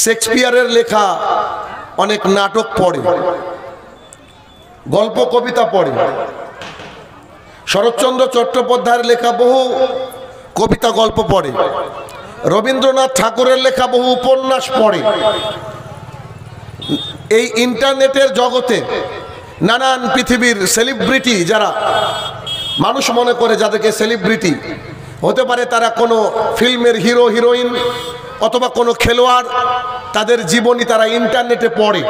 শেক্সপিয়ারের লেখা অনেক নাটক পড়ে, গল্প কবিতা পড়ে, শরৎচন্দ্র চট্টোপাধ্যায়ের লেখা বহু কবিতা গল্প পড়ে, রবীন্দ্রনাথ ঠাকুরের লেখা বহু উপন্যাস পড়ে। এই ইন্টারনেটের জগতে নানান পৃথিবীর সেলিব্রিটি যারা মানুষ মনে করে, যাদেরকে সেলিব্রিটি হতে পারে, তারা কোনো ফিল্মের হিরো হিরোইন অথবা কোনো খেলোয়াড়, তাদের জীবনী তারা ইন্টারনেটে পড়ে।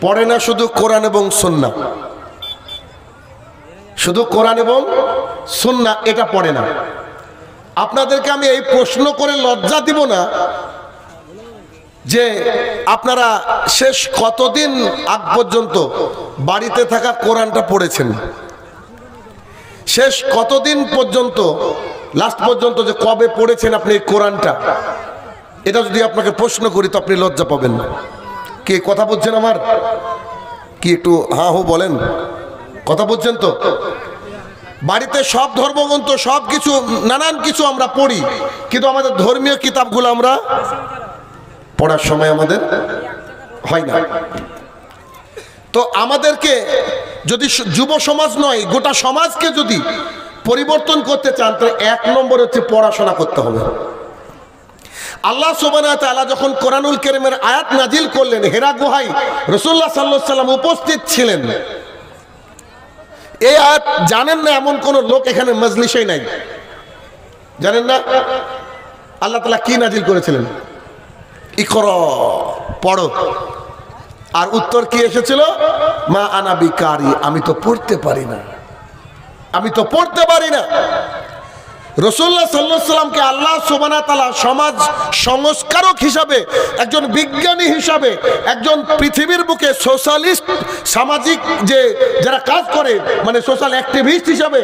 পড়ে না শুধু কোরআন এবং সুন্নাহ, শুধু কোরআন এবং সুন্নাহ এটা পড়ে না। আপনাদেরকে আমি এই প্রশ্ন করে লজ্জা দিব না যে আপনারা শেষ কতদিন আগ পর্যন্ত বাড়িতে থাকা কোরআনটা পড়েছেন, শেষ কতদিন পর্যন্ত লাস্ট পর্যন্ত যে কবে পড়েছেন আপনি এই কোরআনটা, এটা যদি আপনাকে প্রশ্ন করি তো আপনি লজ্জা পাবেন না। কি কথা বলছেন আমার? কি একটু হ্যাঁ হো বলেন, কথা বলছেন তো? বাড়িতে সব ধর্মগ্রন্থ সব কিছু নানান কিছু আমরা পড়ি, কিন্তু আমাদের ধর্মীয় কিতাবগুলো আমরা পড়ার সময় আমাদের হয় না। তো আমাদেরকে যদি যুব সমাজ নয় গোটা সমাজকে যদি পরিবর্তন করতে চান তাহলে এক নম্বর হচ্ছে পড়াশোনা করতে হবে। আল্লাহ সুবহানাহু ওয়া তাআলা যখন কোরআনুল কারীমের আয়াত নাজিল করলেন, হেরা গুহায় রাসূলুল্লাহ সাল্লাল্লাহু আলাইহি ওয়াসাল্লাম উপস্থিত ছিলেন। এই আয়াত জানেন না এমন কোন লোক এখানে মজলিসেই নাই, জানেন না আল্লাহ তাআলা কি নাজিল করেছিলেন? ইকরা, পড়ো। আর উত্তর কি এসেছিল? মা আনা বিকারি, আমি তো পড়তে পারি না, আমি তো পড়তে পারি না। রাসূলুল্লাহ সাল্লাল্লাহু আলাইহি ওয়াসাল্লামকে আল্লাহ সুবহানাহু ওয়া তাআলা সমাজ সংস্কারক হিসাবে, একজন বিজ্ঞানী হিসাবে, একজন পৃথিবীর বুকে সোশ্যালিস্ট সামাজিক যে যারা কাজ করে মানে সোশ্যাল অ্যাক্টিভিস্ট হিসাবে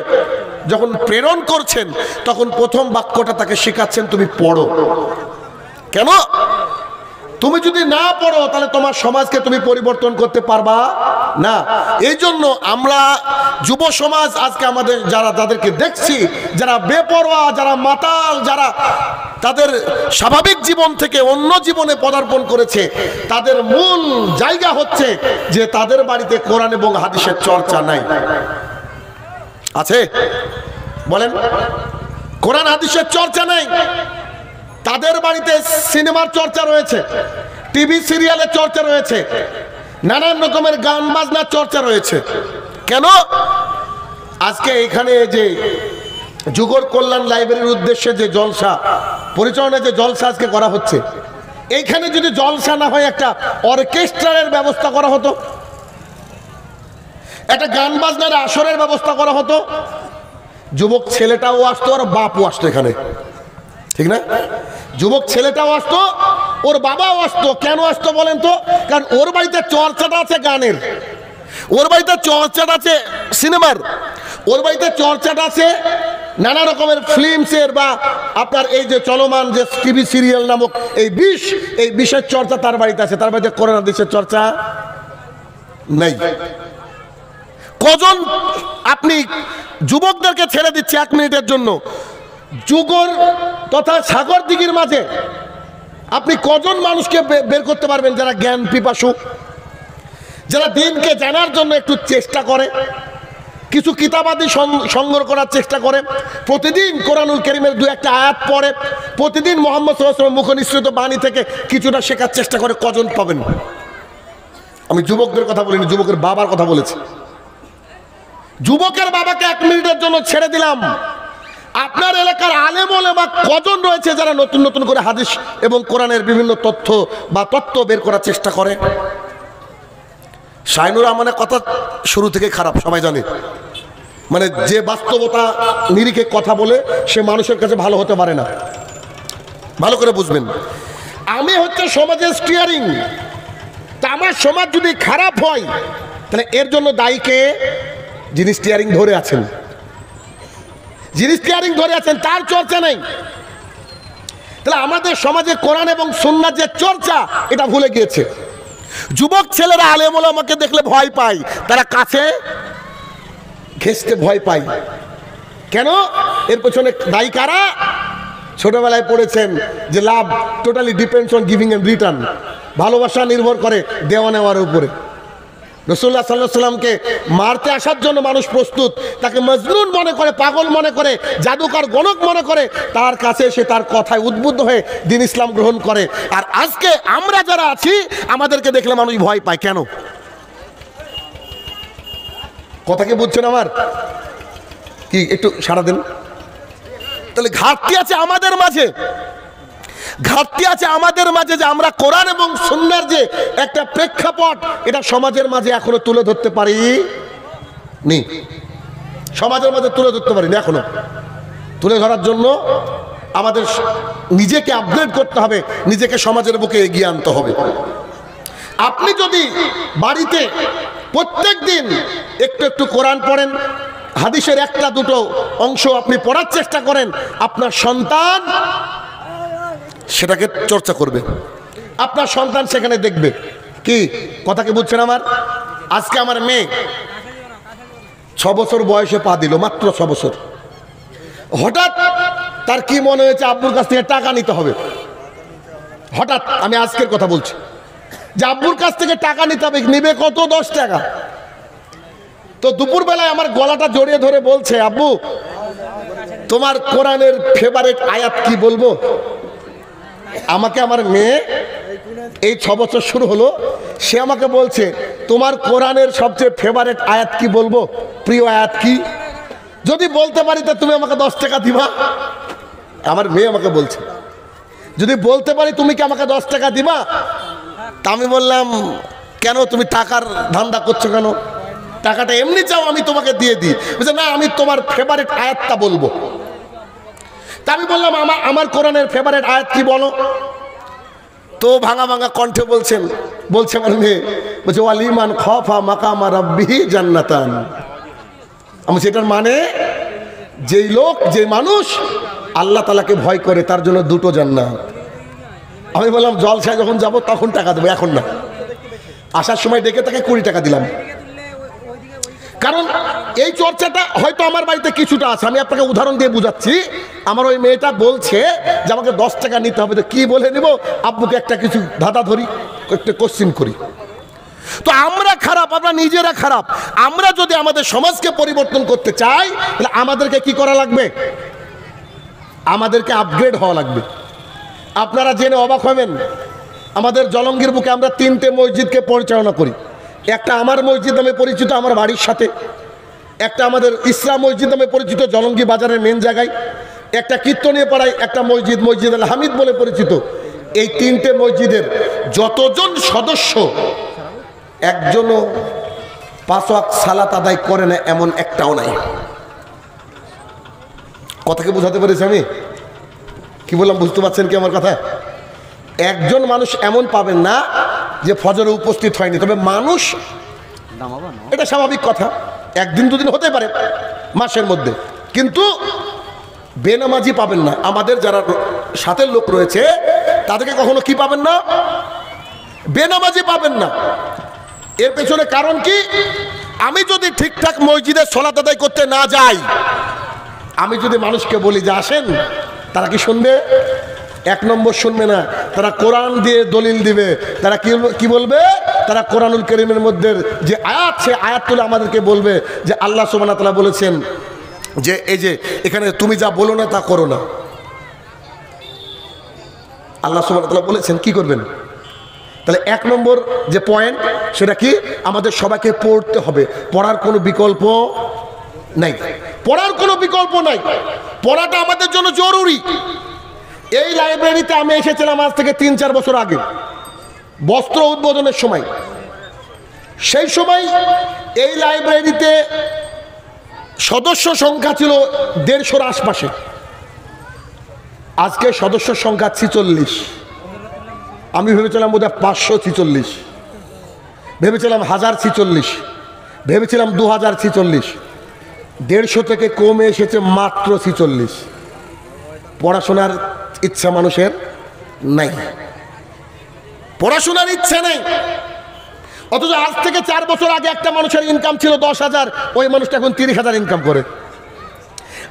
যখন প্রেরণ করছেন, তখন প্রথম বাক্যটা তাকে শেখাচ্ছেন তুমি পড়ো। কেন? তুমি যদি না পড়ো তাহলে তোমার সমাজকে তুমি পরিবর্তন করতে পারবা না। এই জন্য আমরা যুব সমাজ আজকে আমাদের যারা যাদেরকে দেখছি, যারা বেপরোয়া, যারা মাতাল, যারা তাদের স্বাভাবিক জীবন থেকে অন্য জীবনে পদার্পণ করেছে, তাদের মূল জায়গা হচ্ছে যে তাদের বাড়িতে কোরআন এবং হাদিসের চর্চা নাই। আছে? বলেন, কোরআন হাদিসের চর্চা নাই। তাদের বাড়িতে সিনেমার চর্চা রয়েছে, টিভি সিরিয়ালের চর্চা রয়েছে, নানান রকমের গান বাজনার চর্চা রয়েছে। কেন? আজকে এখানে যে যুগর কল্যাণ লাইব্রেরির উদ্দেশ্যে যে জলসা পরিচালনায় যে জলসা আজকে করা হচ্ছে, এইখানে যদি জলসা না হয় একটা অর্কেস্ট্রারের ব্যবস্থা করা হতো, একটা গান বাজনার আসরের ব্যবস্থা করা হতো, যুবক ছেলেটাও আসতো আর বাপও আসতো এখানে, ঠিক না? যুবক ছেলেটাও আসতো, ওর বাবাও আসতো। কেন আসতো বলেন তো? কারণ ওর বাড়িতে চর্চাটা আছে গানের, ওর বাড়িতে চর্চাটা আছে সিনেমার, ওর বাড়িতে চর্চাটা আছে নানা রকমের ফিল্মসের বা আপনার এই যে চলমান যে টিভি সিরিয়াল নামক এই বিষের চর্চা তার বাড়িতে আছে। তার বাড়িতে করোনা দেশের চর্চা নেই। কজন আপনি যুবকদেরকে ছেড়ে দিচ্ছে 1 মিনিটের জন্য যুগর তথা সাগর দিঘির মাঝে আপনি কজন মানুষকে বের করতে পারবেন যারা জ্ঞান পিপাসু, যারা দিনকে জানার জন্য একটু চেষ্টা করে, কিছু কিতাবাদি সংগ্রহ করার চেষ্টা করে, প্রতিদিন কোরআনুল কারীমের 2-1টা আয়াত পড়ে, প্রতিদিন মুহাম্মদ সাল্লাল্লাহু আলাইহি ওয়াসাল্লাম মুখনিসৃত বাণী থেকে কিছুটা শেখার চেষ্টা করে? কজন পাবেন? আমি যুবকদের কথা বলিনি, যুবকের বাবার কথা বলেছি। যুবকের বাবাকে 1 মিনিটের জন্য ছেড়ে দিলাম। আপনার এলাকার আলেম ওলামা কজন রয়েছে যারা নতুন নতুন করে হাদিস এবং কোরআনের বিভিন্ন তথ্য বা তত্ত্ব বের করার চেষ্টা করে? শাইনুর রহমানের কথা শুরু থেকে খারাপ, সবাই জানে। মানে যে বাস্তবতা নিরিখে কথা বলে সে মানুষের কাছে ভালো হতে পারে না, ভালো করে বুঝবেন। আমি হচ্ছে সমাজের স্টিয়ারিং, তা আমার সমাজ যদি খারাপ হয় তাহলে এর জন্য দায়ী কে? যিনি স্টিয়ারিং ধরে আছেন, যিনি স্টিয়ারিং ধরে আছেন তার চর্চা নেই। তাহলে আমাদের সমাজে কোরআন এবং সুন্নাহ যে চর্চা এটা ভুলে গিয়েছে। যুবক ছেলেরা আলেম ওলামাকে দেখলে ভয় পায়, তারা কাছে ঘেঁষতে ভয় পায়। কেন? এর পেছনে দায়ী কারা? ছোটবেলায় পড়েছেন যে love totally depends on giving and return, ভালোবাসা নির্ভর করে দেওয়া নেওয়ার উপরে। রাসূলুল্লাহ সাল্লাল্লাহু আলাইহি সাল্লামকে মারতে আসার জন্য মানুষ প্রস্তুত, তাকে মজনুন মনে করে, পাগল মনে করে, জাদুকর গণক মনে করে, তার কাছে এসে তার কথায় উদ্বুদ্ধ হয়ে দ্বীন ইসলাম গ্রহণ করে। আর আজকে আমরা যারা আছি আমাদেরকে দেখলে মানুষ ভয় পায় কেন? কথা কি বুঝছেন আমার? কি একটু সাড়া দেন। তাহলে ঘাটতি আছে আমাদের মাঝে, ঘাটতি আছে আমাদের মাঝে যে আমরা কোরআন এবং সুন্নাহর যে একটা প্রেক্ষাপট এটা সমাজের মাঝে এখনো তুলে ধরতে পারিনি। সমাজের মাঝে তুলে ধরতে পারিনি এখনো। তুলে ধরার জন্য আমাদের নিজেকে আপগ্রেড করতে হবে, নিজেকে সমাজের বুকে এগিয়ে আনতে হবে। আপনি যদি বাড়িতে প্রত্যেক দিন একটু একটু কোরআন পড়েন, হাদিসের একটা দুটো অংশ আপনি পড়ার চেষ্টা করেন, আপনার সন্তান সেটাকে চর্চা করবে, আপনার সন্তান সেখানে দেখবে। কি কথা কি বুঝছেন আমার? আজকে আমার মেয়ে 6 বছর বয়সে পা দিল, মাত্র 6 বছর। হঠাৎ তার কি মনে হয়েছে আব্বুর কাছ থেকে টাকা নিতে হবে। হঠাৎ, আমি আজকের কথা বলছি, যে আব্বুর কাছ থেকে টাকা নিতে হবে। নিবে কত? 10 টাকা। তো দুপুরবেলায় আমার গলাটা জড়িয়ে ধরে বলছে, আব্বু তোমার কোরআনের ফেভারিট আয়াত কি বলবো? আমাকে আমার মেয়ে এই 6 বছর শুরু হলো, সে আমাকে বলছে তোমার কোরআনের সবচেয়ে ফেভারিট আয়াত কি বলবো, প্রিয় আয়াত কি? যদি বলতে পারি তা তুমি আমাকে 10 টাকা দিবা। আমার মেয়ে আমাকে বলছে যদি বলতে পারি তুমি কি আমাকে 10 টাকা দিবা? তা আমি বললাম কেন, তুমি টাকার ধান্দা করছো কেন? টাকাটা এমনি চাও, আমি তোমাকে দিয়ে দিই। বলছে না, আমি তোমার ফেভারিট আয়াতটা বলবো। তা আমি বললাম আমার কোরআনের ফেভারিট আয়াত কি বলো? তো ভাঙা ভাঙা কণ্ঠে বলছে আমার মেয়ে, বলছে ওয়ালিমান খাফা মাকামা রাব্বিহি জান্নাতান। আমি সেটার মানে যেই লোক, যে মানুষ আল্লাহ তাআলাকে ভয় করে তার জন্য 2টো জান্নাত। আমি বললাম জলসায় যখন যাব তখন টাকা দেবো, এখন না। আসার সময় ডেকে তাকে 20 টাকা দিলাম। কারণ এই চর্চাটা হয়তো আমার বাড়িতে কিছুটা আছে। আমি আপনাকে উদাহরণ দিয়ে বুঝাচ্ছি। আমার ওই মেয়েটা বলছে যে আমাকে 10 টাকা নিতে হবে। তো কি বলে নিব? আব্বুকে একটা কিছু ধাঁধা ধরি, একটা কোশ্চিন করি। তো আমরা খারাপ, আমরা নিজেরা খারাপ। আমরা যদি আমাদের সমাজকে পরিবর্তন করতে চাই তাহলে আমাদেরকে কি করা লাগবে? আমাদেরকে আপগ্রেড হওয়া লাগবে। আপনারা জেনে অবাক হবেন, আমাদের জলঙ্গির বুকে আমরা 3টে মসজিদকে পরিচালনা করি। একটা আমার মসজিদ নামে পরিচিত আমার বাড়ির সাথে, একটা আমাদের ইসলাম মসজিদ নামে পরিচিত জলঙ্গি বাজারের মেন জায়গায়, একটা কীর্তনীয় পাড়ায় একটা মসজিদ, মসজিদ আল হামিদ বলে পরিচিত। এই 3টে মসজিদের যতজন সদস্য, একজনও 5 ওয়াক্ত সালাত আদায় করে না এমন একটাও নাই। কথাকে বোঝাতে পেরেছি আমি? কি বললাম বুঝতে পারছেন কি আমার কথা? একজন মানুষ এমন পাবেন না যে ফজরে উপস্থিত হয়নি। তবে মানুষ, এটা স্বাভাবিক কথা, 1 দিন 2 দিন হতে পারে মাসের মধ্যে, কিন্তু বেনামাজি পাবেন না। আমাদের যারা সাথের লোক রয়েছে তাদেরকে কখনো কি পাবেন না? বেনামাজি পাবেন না। এর পেছনে কারণ কি? আমি যদি ঠিকঠাক মসজিদে সালাত আদায় করতে না যাই, আমি যদি মানুষকে বলি যে আসেন, তারা কি শুনবে? 1 নম্বর শুনবে না। তারা কোরআন দিয়ে দলিল দিবে। তারা কি বলবে? তারা কোরআনুল কারীমের মধ্যে যে আয়াত, সে আয়াত তুলে আমাদেরকে বলবে যে আল্লাহ সুবহানাহু ওয়া তাআলা বলেছেন যে এই যে এখানে তুমি যা বলো না তা করো না। আল্লাহ সুবহানাহু ওয়া তাআলা বলেছেন, কি করবেন? তাহলে 1 নম্বর যে পয়েন্ট, সেটা কি? আমাদের সবাইকে পড়তে হবে। পড়ার কোনো বিকল্প নাই, পড়ার কোনো বিকল্প নাই। পড়াটা আমাদের জন্য জরুরি। এই লাইব্রেরিতে আমি এসেছিলাম আজ থেকে 3-4 বছর আগে, বস্ত্র উদ্বোধনের সময়। সেই সময় এই লাইব্রেরিতে সদস্য সংখ্যা ছিল 150-র আশপাশে। আজকে সদস্য সংখ্যা 46। আমি ভেবেছিলাম বোধহয় 546, ভেবেছিলাম 1046, ভেবেছিলাম 2046। 150 থেকে কমে এসেছে মাত্র 46। পড়াশোনার ইচ্ছা মানুষের নাই, পড়াশোনার ইচ্ছা নেই। অথচ আজ থেকে 4 বছর আগে একটা মানুষের ইনকাম ছিল 10,000, ওই মানুষটা এখন 30,000 ইনকাম করে।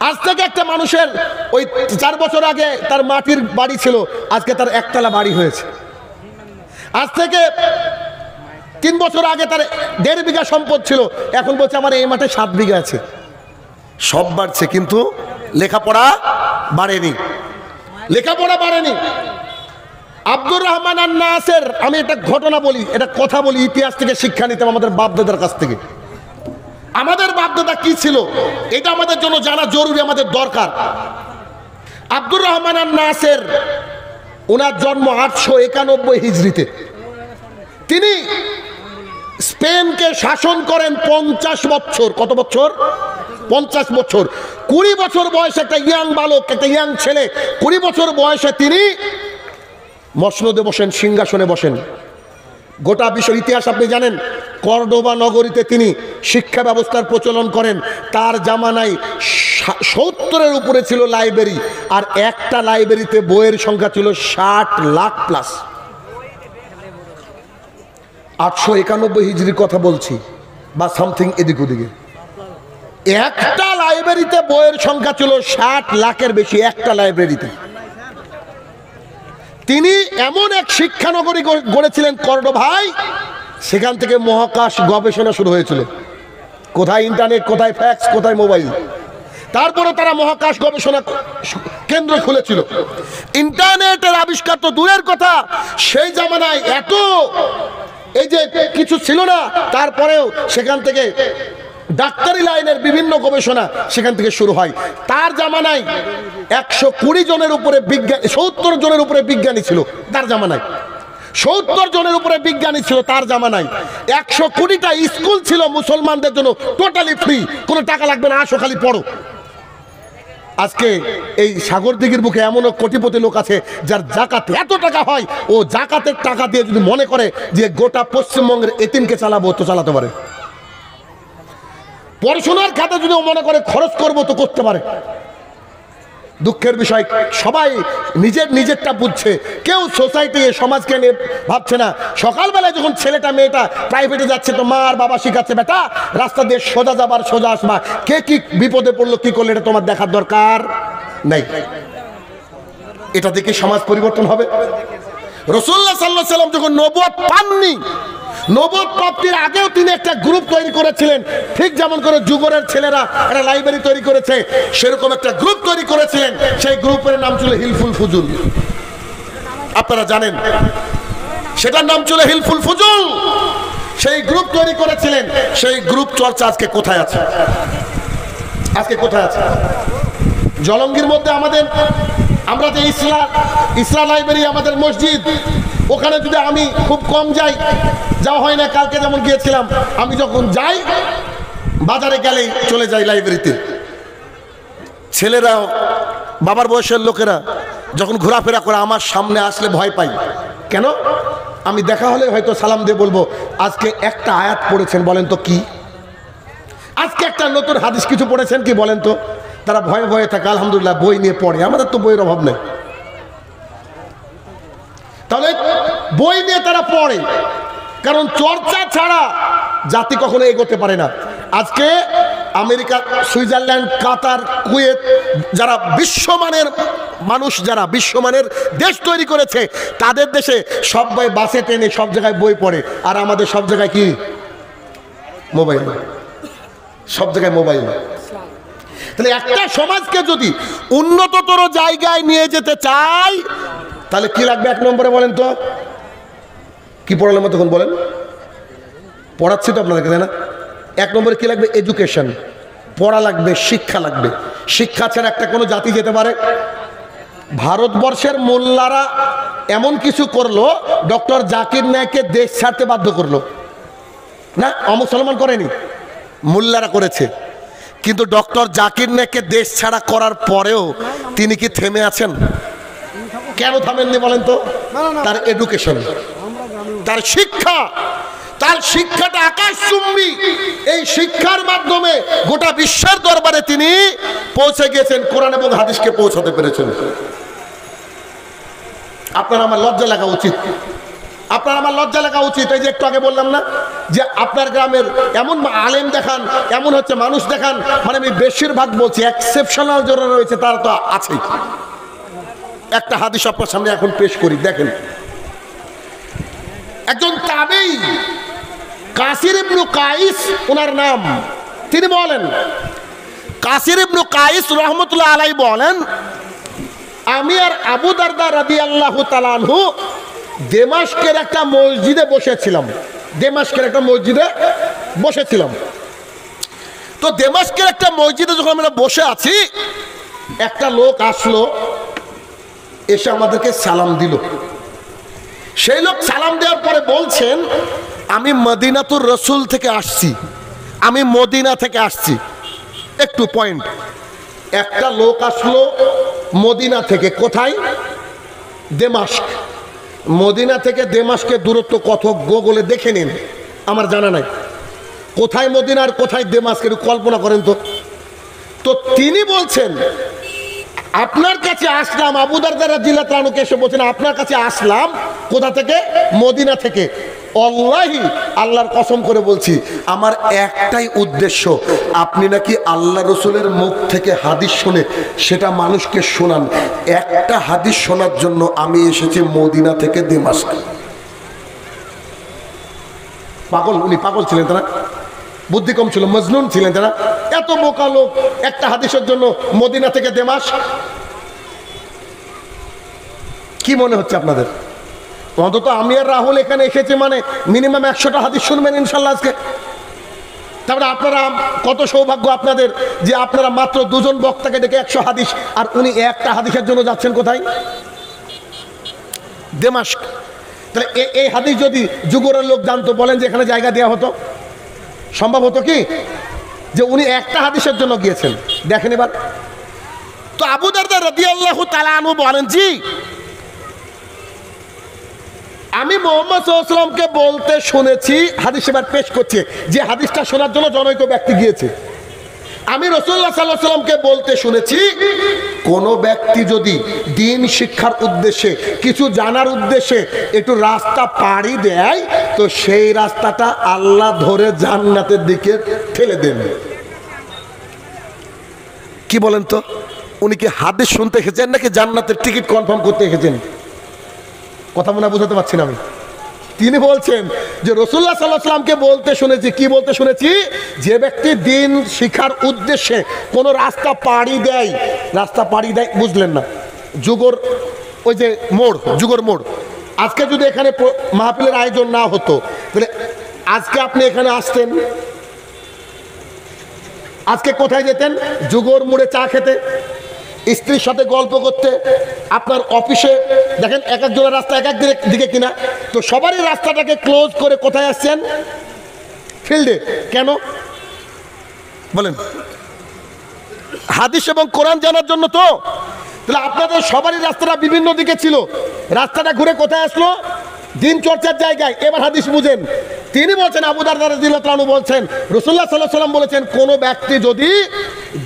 আজ থেকে একটা মানুষের ওই 4 বছর আগে তার মাটির বাড়ি ছিল, আজকে তার একতলা বাড়ি হয়েছে। আজ থেকে 3 বছর আগে তার 1.5 বিঘা সম্পদ ছিল, এখন বলছে আমার এই মাঠে 7 বিঘা আছে। সব বাড়ছে কিন্তু লেখাপড়া বাড়েনি, লেখাপড়া বাড়েনি। আব্দুর রহমান আন নাসের, আমি একটা ঘটনা বলি, এটা কথা বলি, ইতিহাস থেকে শিক্ষা নিতাম আমাদের বাপদাদার কাছ থেকে। আমাদের বাপদাদা কি ছিল এটা আমাদের জন্য জানা জরুরি, আমাদের দরকার। আব্দুর রহমান আন নাসের, ওনার জন্ম 891 হিজরিতে। তিনি স্পেনকে শাসন করেন 50 বছর। কত বছর? 50 বছর। 20 বছর বয়সে একটা ইয়াং বালক, একটা ইয়াং ছেলে, 20 বছর বয়সে তিনি মসনদে বসেন, সিংহাসনে বসেন। গোটা বিশ্বের ইতিহাস আপনি জানেন। কর্ডোবা নগরীতে তিনি শিক্ষা ব্যবস্থার প্রচলন করেন। তার জামানায় 70-এর উপরে ছিল লাইব্রেরি, আর একটা লাইব্রেরিতে বইয়ের সংখ্যা ছিল 60 লাখ প্লাস। 891 হিজরির কথা বলছি, বা সামথিং এদিক ওদিকে। একটা লাইব্রেরিতে বইয়ের সংখ্যা ছিল 60 লাখের বেশি, একটা লাইব্রেরিতে। তিনি এমন এক শিক্ষানগরী গড়েছিলেন কর্ডোভায়, সেখান থেকে মহাকাশ গবেষণা শুরু হয়েছিল। কোথায় ইন্টারনেট, কোথায় ফ্যাক্স, কোথায় মোবাইল। তারপরে তারা মহাকাশ গবেষণা কেন্দ্র খুলেছিল। ইন্টারনেটের আবিষ্কার তো দূরের কথা, সেই জামানায় এত এই যে কিছু ছিল না, তারপরেও সেখান থেকে ডাক্তারি লাইনের বিভিন্ন গবেষণা সেখান থেকে শুরু হয়। তার জামানায় 120 জনের উপরে বিজ্ঞানী, 70 জনের উপরে বিজ্ঞানী ছিল তার জামানায়। 70 জনের উপরে বিজ্ঞানী ছিল তার জামানায়। 120টা স্কুল ছিল মুসলমানদের জন্য, টোটালি ফ্রি, কোনো টাকা লাগবে না, আসো খালি পড়ো। আজকে এই সাগর দিঘির বুকে এমনও কোটিপতি লোক আছে যার জাকাতে এত টাকা হয়, ও জাকাতের টাকা দিয়ে যদি মনে করে যে গোটা পশ্চিমবঙ্গের এতিমকে চালাবো, তো চালাতে পারে। পড়াশোনার খাতে যদি মনে করে খরচ করবো, তো করতে পারে। দুঃখের বিষয়, সবাই নিজেরটা বুঝছে, কেউ সোসাইটি সমাজকে নিয়ে ভাবছে না। সকালবেলায় যখন ছেলেটা মেয়েটা প্রাইভেটে যাচ্ছে, তো মা আর বাবা শিখাচ্ছে, বেটা রাস্তা দিয়ে সোজা যাবার সোজা আসবা, কে কি বিপদে পড়লো, কি করলে, এটা তোমার দেখার দরকার নাই। এটা দেখে সমাজ পরিবর্তন হবে। রাসূলুল্লাহ সাল্লাল্লাহু আলাইহি ওয়াসাল্লাম যখন নবুয়ত পাননি, নবুয়ত প্রাপ্তির আগেও তিনি একটা গ্রুপ তৈরি করেছিলেন। ঠিক যেমন করে যুগরের ছেলেরা একটা লাইব্রেরি তৈরি করেছে, সেরকম একটা গ্রুপ তৈরি করেছিলেন। সেই গ্রুপের নাম ছিল হিলফুল ফুজুল। আপনারা জানেন সেটার নাম ছিল হিলফুল ফুজুল। সেই গ্রুপ তৈরি করেছিলেন। সেই গ্রুপ চর্চা আজকে কোথায় আছে? আজকে কোথায় আছে? জলঙ্গির মধ্যে আমাদের, আমরা যে ইসলাম লাইব্রেরি, আমাদের মসজিদ, ওখানে যদি আমি খুব কম যাই, যাওয়া হয় না, কালকে যেমন গিয়েছিলাম, আমি যখন যাই বাজারে গেলেই চলে যাই লাইব্রেরিতে। ছেলেরা, বাবার বয়সের লোকেরা যখন ঘোরাফেরা করে আমার সামনে আসলে ভয় পাই। কেন? আমি দেখা হলে হয়তো সালাম দিয়ে বলবো, আজকে একটা আয়াত পড়েছেন, বলেন তো কি? আজকে একটা নতুন হাদিস কিছু পড়েছেন কি, বলেন তো? তারা ভয়ে ভয়ে থাকে। আলহামদুলিল্লাহ বই নিয়ে পড়ে, আমাদের তো বইয়ের অভাব নেই। তাহলে বই নিয়ে তারা পড়ে, কারণ চর্চা ছাড়া জাতি কখনো এগোতে পারে না। আজকে আমেরিকা, সুইজারল্যান্ড, কাতার, কুয়েত, যারা বিশ্বমানের মানুষ, যারা বিশ্বমানের দেশ তৈরি করেছে, তাদের দেশে সবাই বাসে ট্রেনে সব জায়গায় বই পড়ে, আর আমাদের সব জায়গায় কি? মোবাইল। সব জায়গায় মোবাইল। তাহলে একটা সমাজকে যদি উন্নততর জায়গায় নিয়ে যেতে চাই, তাহলে কি লাগবে 1 নম্বরে, বলেন তো? কি পড়ালাম তখন, বলেন? পড়াচ্ছি তো আপনাদেরকে, তাই না? 1 নম্বরে কি লাগবে? এডুকেশন। পড়া লাগবে, শিক্ষা লাগবে। শিক্ষা ছাড়া একটা কোনো জাতি যেতে পারে? ভারতবর্ষের মোল্লারা এমন কিছু করলো, ডক্টর জাকির নায়েককে দেশ ছাড়তে বাধ্য করলো না? অমুসলমান করেনি, মোল্লারা করেছে। কিন্তু ডক্টর জাকির নায়েককে দেশ ছাড়া করার পরেও তিনি কি থেমে আছেন? কেন থামেননি বলেন তো? তার এডুকেশন, তার শিক্ষা, তার শিক্ষাটা আকাশচুম্বী। এই শিক্ষার মাধ্যমে গোটা বিশ্বের দরবারে তিনি পৌঁছে গেছেন, কোরআন এবং হাদিসকে পৌঁছাতে পেরেছেন। আপনার আমার লজ্জা লাগা উচিত, আপনার আমার লজ্জা লাগা উচিত। এই যে একটু আগে বললাম না, যে আপনার গ্রামের এমন আলেম দেখান, এমন হচ্ছে মানুষ দেখান, মানে আমি বেশিরভাগ বলছি, এক্সেপশনাল যারা রয়েছে তারা তো আছেই। একটা হাদিস আপনার সামনে এখন পেশ করি, দেখেন। একজন তাবেঈ কাসির ইবনে কাইস ওনার নাম, তিনি বলেন, কাসির ইবনে কাইস রহমতুল্লাহ আলাইহি বলেন, আমি আর আবু দারদা রাদিয়াল্লাহু তাআলা আনহু দামেস্কের একটা মসজিদে বসেছিলাম। দামেস্কের একটা মসজিদে বসেছিলাম। তো দামেস্কের একটা মসজিদে যখন আমরা বসে আছি, একটা লোক আসলো, এসে আমাদেরকে সালাম দিল। সেই লোক সালাম দেওয়ার পরে বলছেন, আমি মদিনাতুর রসুল থেকে আসছি, আমি মদিনা থেকে আসছি। একটু পয়েন্ট, একটা লোক আসলো মদিনা থেকে, কোথায়? দামেস্ক। মদিনা থেকে দামেস্কের দূরত্ব কত গুগলে দেখে নিন, আমার জানা নাই। কোথায় মদিনা আর কোথায় দামেস্ক একটু কল্পনা করেন তো। তো তিনি বলছেন, আপনার কাছে আসলাম, আবু দারদা রাদিয়াল্লাহু তাআলা আনহুকে এসে বলছেন, আপনার কাছে আসলাম কোথা থেকে? মদিনা থেকে। আল্লাহি, আল্লাহর কসম করে বলছি, আমার একটাই উদ্দেশ্য, আপনি নাকি আল্লাহ রসুলের মুখ থেকে হাদিস শুনে সেটা মানুষকে শোনান। একটা হাদিস শোনার জন্য আমি এসেছি মদিনা থেকে দামেস্ক। পাগল, উনি পাগল ছিলেন তারা, বুদ্ধি কম ছিল, মজনুন ছিলেন তারা। এত বোকা লোক একটা হাদিসের জন্য মদিনা থেকে দামেস্ক। কি মনে হচ্ছে আপনাদের? অন্তত আমি আর রাহুল এখানে এসেছি মানে মিনিমাম 100টা হাদিস শুনবেন ইনশাল্লাহ আজকে। তারপরে আপনারা, কত সৌভাগ্য আপনাদের যে আপনারা মাত্র 2 জন বক্তাকে ডেকে 100 হাদিস, আর উনি একটা হাদিসের জন্য যাচ্ছেন কোথায়? দামেস্ক। তাহলে এই হাদিস যদি যুগরের লোক জানতো, বলেন যে এখানে জায়গা দেওয়া হতো? সম্ভব হতো কি যে উনি একটা হাদিসের জন্য গিয়েছেন? দেখেন এবার। তো আবু দারদা রাদিয়াল্লাহু তাআলা আনহু বলেন, জি আমি মুহাম্মদ সাল্লাল্লাহু আলাইহি ওয়াসাল্লামকে বলতে শুনেছি, হাদিস এবার পেশ করছে, যে হাদিসটা শোনার জন্য জনৈক ব্যক্তি গিয়েছে। আমি রাসূলুল্লাহ সাল্লাল্লাহু আলাইহি ওয়াসাল্লামকে বলতে শুনেছি, কোন ব্যক্তি যদি দ্বীন শিক্ষার উদ্দেশ্যে, কিছু জানার উদ্দেশ্যে একটু রাস্তা পাড়ি দেয়, তো সেই রাস্তাটা আল্লাহ ধরে জান্নাতের দিকে ঠেলে দেন। কি বলেন তো? উনি কি হাদিস শুনতে এসেছেন নাকি জান্নাতের টিকিট কনফার্ম করতে এসেছেন? কথা মনে বুঝাতে পারছি না আমি। তিনি বলছেন যে রাসূলুল্লাহ সাল্লাল্লাহু আলাইহি ওয়াসাল্লামকে বলতে শুনেছি, কি বলতে শুনেছি? যে ব্যক্তি দ্বীন শিক্ষার উদ্দেশ্যে কোনো রাস্তা পাড়ি দেয়, রাস্তা পাড়ি দেয়, বুঝলেন না? যুগর ওই যে মোড়, যুগর মোড়। আজকে যদি এখানে মাহফিলের আয়োজন না হতো, তাহলে আজকে আপনি এখানে আসতেন, আজকে কোথায় যেতেন? যুগর মোড়ে চা খেতে, স্ত্রীর সাথে গল্প করতে, আপনার অফিসে। দেখেন এক একজনের রাস্তা এক এক দিকে কিনা, তো সবারই রাস্তাটাকে ক্লোজ করে কোথায় আসছেন? ফিল্ডে। কেন বলেন? হাদিস এবং কোরআন জানার জন্য তো। তাহলে আপনাদের সবারই রাস্তাটা বিভিন্ন দিকে ছিল, রাস্তাটা ঘুরে কোথায় আসলো? দিন চর্চার জায়গায়। এবার হাদিস বুঝেন। তিনি বলছেন, আবু দারদা রাদিয়াল্লাহু তাআলা আনহু বলছেন, রাসূলুল্লাহ সাল্লাল্লাহু আলাইহি ওয়াসাল্লাম বলেছেন, কোন ব্যক্তি যদি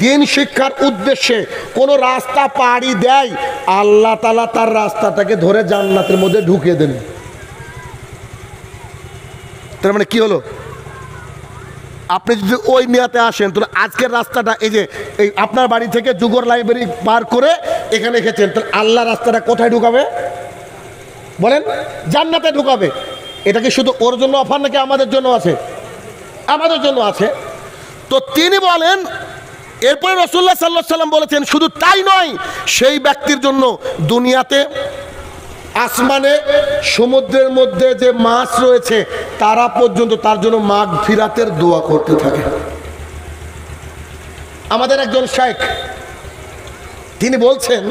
দ্বীন শিক্ষার উদ্দেশ্যে কোন রাস্তা পাড়ি দেয়, আল্লাহ তাআলা তার রাস্তাটাকে ধরে জান্নাতের মধ্যে ঢুকিয়ে দেন। তার মানে কি হলো? আপনি যদি ওই নিয়াতে আসেন, তাহলে আজকের রাস্তাটা এই যে এই আপনার বাড়ি থেকে যুগর লাইব্রেরি পার করে এখানে এসেছেন, তাহলে আল্লাহ রাস্তাটা কোথায় ঢুকাবে বলেন? জান্নাতে ঢুকাবে। এটা কি শুধু ওর জন্য অফার নাকি আমাদের জন্য আছে? আমাদের জন্য আছে। তো তিনি বলেন, এরপরে রাসূলুল্লাহ সাল্লাল্লাহু আলাইহি ওয়াসাল্লাম বলেছেন, শুধু তাই নয়, সেই ব্যক্তির জন্য দুনিয়াতে, আসমানে, সমুদ্রের মধ্যে যে মাছ রয়েছে তারা পর্যন্ত তার জন্য মাগফিরাতের দোয়া করতে থাকে। আমাদের একজন শাইখ, তিনি বলছেন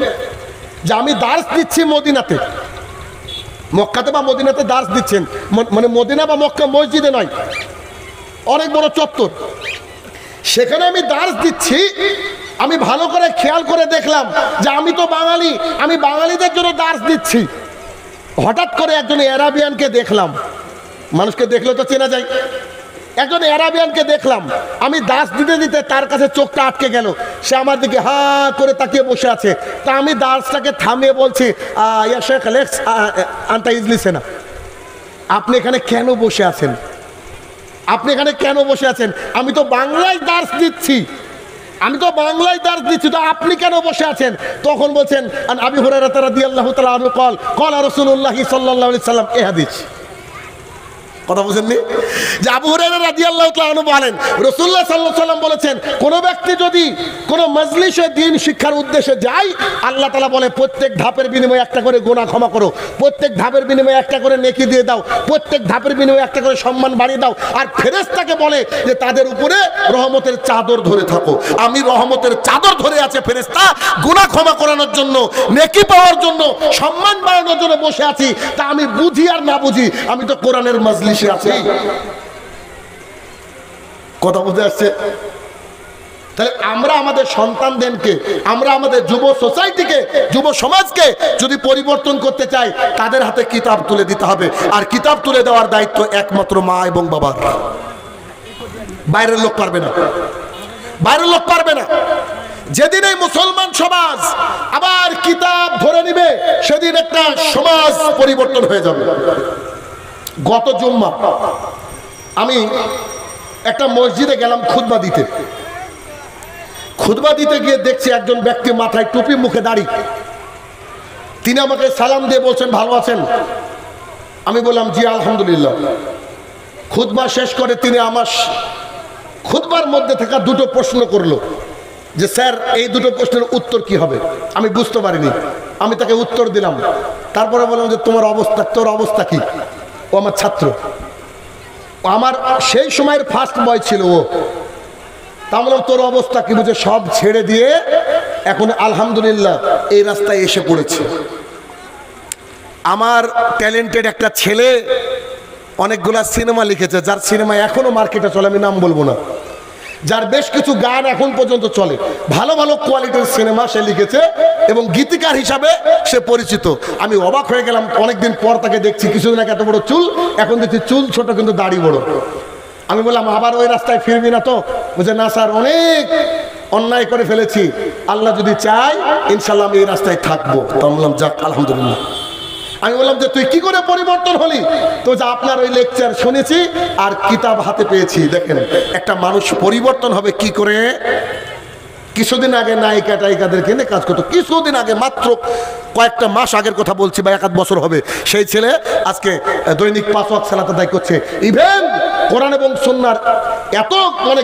যে আমি দার্স দিচ্ছি মদিনাতে, মক্কাতে বা মদিনাতে দার্স দিচ্ছেন, মানে মদিনা বা মক্কা মসজিদে নয়, অনেক বড় চত্বর, সেখানে আমি দার্স দিচ্ছি। আমি ভালো করে খেয়াল করে দেখলাম যে আমি তো বাঙালি, আমি বাঙালিদের জন্য দার্স দিচ্ছি। হঠাৎ করে একজন অ্যারাবিয়ানকে দেখলাম, মানুষকে দেখলে তো চেনা যায়, একজন অ্যারাবিয়ানকে দেখলাম, আমি দাস দিতে দিতে তার কাছে চোখটা আটকে গেল, সে আমার দিকে হা করে তাকিয়ে বসে আছে। তা আমি দাসটাকে থামিয়ে বলছি, ইয়া শেখ আলেক্স আন্তা ইজলিসে না, আপনি এখানে কেন বসে আছেন? আপনি এখানে কেন বসে আছেন? আমি তো বাংলায় দার্স দিচ্ছি, তো আপনি কেন বসে আছেন? তখন বলছেন আন আবি হুরায়রা রাদিয়াল্লাহু তাআলা আনহু قال قال রাসূলুল্লাহ সাল্লাল্লাহু আলাইহি সাল্লাম, এই হাদিস। কথা বুঝেননি? যে আবু হুরায়রা রাদিয়াল্লাহু তাআলা আনহু বলেন রাসূলুল্লাহ সাল্লাল্লাহু আলাইহি সাল্লাম বলেছেন, কোন ব্যক্তি যদি কোন মজলিসে দ্বীন শিক্ষার উদ্দেশ্যে যায়, আল্লাহ তাআলা বলে প্রত্যেক ধাপের বিনিময়ে একটা করে গুনাহ ক্ষমা করো, প্রত্যেক ধাপের বিনিময়ে একটা করে নেকি দিয়ে দাও, প্রত্যেক ধাপের বিনিময়ে একটা করে সম্মান বাড়িয়ে দাও। আর ফেরেশতাকে বলে যে তাদের উপরে রহমতের চাদর ধরে থাকো। আমি রহমতের চাদর ধরে আছে ফেরেশতা, গুনাহ ক্ষমা করানোর জন্য, নেকি পাওয়ার জন্য, সম্মান বাড়ানোর জন্য বসে আছি। তা আমি বুঝি আর না বুঝি, আমি তো কোরআনের মজলিসে আছি। কথা বুঝে আসছে? তাহলে আমরা আমাদের সন্তানদেরকে, আমরা আমাদের যুব সোসাইটিকে, যুব সমাজকে যদি পরিবর্তন করতে চাই, তাদের হাতে কিতাব তুলে দিতে হবে। আর কিতাব তুলে দেওয়ার দায়িত্ব একমাত্র মা এবং বাবার। বাইরের লোক পারবে না, বাইরের লোক পারবে না। যেদিন এই মুসলমান সমাজ আবার কিতাব ধরে নিবে, সেদিন একটা সমাজ পরিবর্তন হয়ে যাবে। গত জুম্মা আমি একটা মসজিদে গেলাম খুতবা দিতে গিয়ে দেখছি একজন ব্যক্তি মাথায় টুপি, মুখে দাড়ি। তিনি আমাকে সালাম দিয়ে বলছেন, ভালো আছেন? আমি বললাম জি আলহামদুলিল্লাহ। খুতবা শেষ করে তিনি আমার খুতবার মধ্যে থাকা দুটো প্রশ্ন করলো যে স্যার এই দুটো প্রশ্নের উত্তর কি হবে। আমি বুঝতে পারিনি, আমি তাকে উত্তর দিলাম। তারপরে বললাম যে তোর অবস্থা কি? ও আমার ছাত্র, আমার সেই সময়ের ফার্স্ট বয় ছিল ও। তা বললাম তোর অবস্থা কি? বুঝে সব ছেড়ে দিয়ে এখন আলহামদুলিল্লাহ এই রাস্তায় এসে পড়েছে। আমার ট্যালেন্টেড একটা ছেলে অনেকগুলা সিনেমা লিখেছে, যার সিনেমা এখনো মার্কেটে চলে, আমি নাম বলবো না, যার বেশ কিছু গান এখন পর্যন্ত চলে, ভালো ভালো কোয়ালিটির সিনেমা সে লিখেছে এবং গীতিকার হিসাবে সে পরিচিত। আমি অবাক হয়ে গেলাম, অনেকদিন পর তাকে দেখছি। কিছুদিন আগে এত বড় চুল, এখন দেখছি চুল ছোট কিন্তু দাড়ি বড়। আমি বললাম আবার ওই রাস্তায় ফিরবি না তো? বুঝে না স্যার, অনেক অন্যায় করে ফেলেছি, আল্লাহ যদি চাই ইনশাল্লাহ আমি এই রাস্তায় থাকবো। তা বললাম যাক আলহামদুলিল্লাহ। আমি বললাম যে তুই কি করে পরিবর্তন হলি? তো যে আপনার ওই লেকচার শুনেছি আর কিতাব হাতে পেয়েছি। দেখেন একটা মানুষ পরিবর্তন হবে কি করে। কিছুদিন আগে নায়িকা টাইকাদেরকে নিয়ে কাজ করতো, কিছুদিন আগে, মাত্র কয়েকটা মাস আগের কথা বলছি, বা 1-8 বছর হবে। সেই ছেলে আজকে দৈনিক 5 ওয়াক্ত সালাত আদায় করছে। ইভেন কোরআন এবং সুন্নাহর এত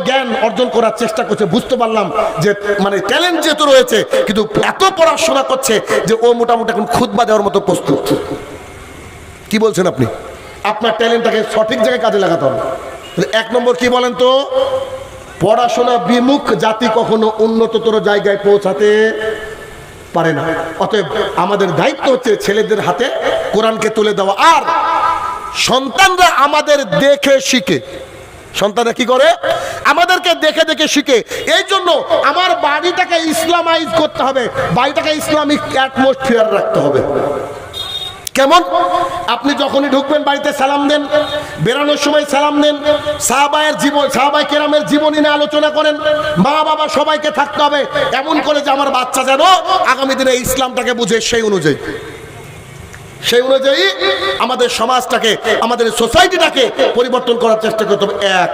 জ্ঞান অর্জন করার চেষ্টা করছে। বুঝতে পারলাম যে ট্যালেন্ট যেহেতু রয়েছে, কিন্তু এত পড়াশোনা করছে যে ও মোটামুটি এখন খুতবা দেওয়ার মতো প্রস্তুত। কি বলছেন আপনি? আপনার ট্যালেন্টটাকে সঠিক জায়গায় কাজে লাগাতে হবে। 1 নম্বর কি বলেন তো? পড়াশোনা বিমুখ জাতি কখনো উন্নততর জায়গায় পৌঁছাতে পারে না। অতএব আমাদের দায়িত্ব হচ্ছে ছেলেদের হাতে কোরআনকে তুলে দেওয়া। আর সন্তানরা আমাদের দেখে শিখে, সন্তানরা কি করে? আমাদেরকে দেখে দেখে শিখে। এই জন্য আমার বাড়িটাকে ইসলামাইজ করতে হবে, বাড়িটাকে ইসলামিক অ্যাটমসফিয়ার রাখতে হবে। কেমন? আপনি যখনই ঢুকবেন বাড়িতে সালাম দেন, বেরানোর সময় সালাম দেন, সাহাবায়ে কেরামের জীবনী নিয়ে আলোচনা করেন, মা বাবা সবাইকে থাকতে হবে এমন করে যে আমার বাচ্চা যেন আগামী দিনে ইসলামটাকে বুঝে সেই অনুযায়ী আমাদের সমাজটাকে, আমাদের সোসাইটিটাকে পরিবর্তন করার চেষ্টা করতে হবে। 1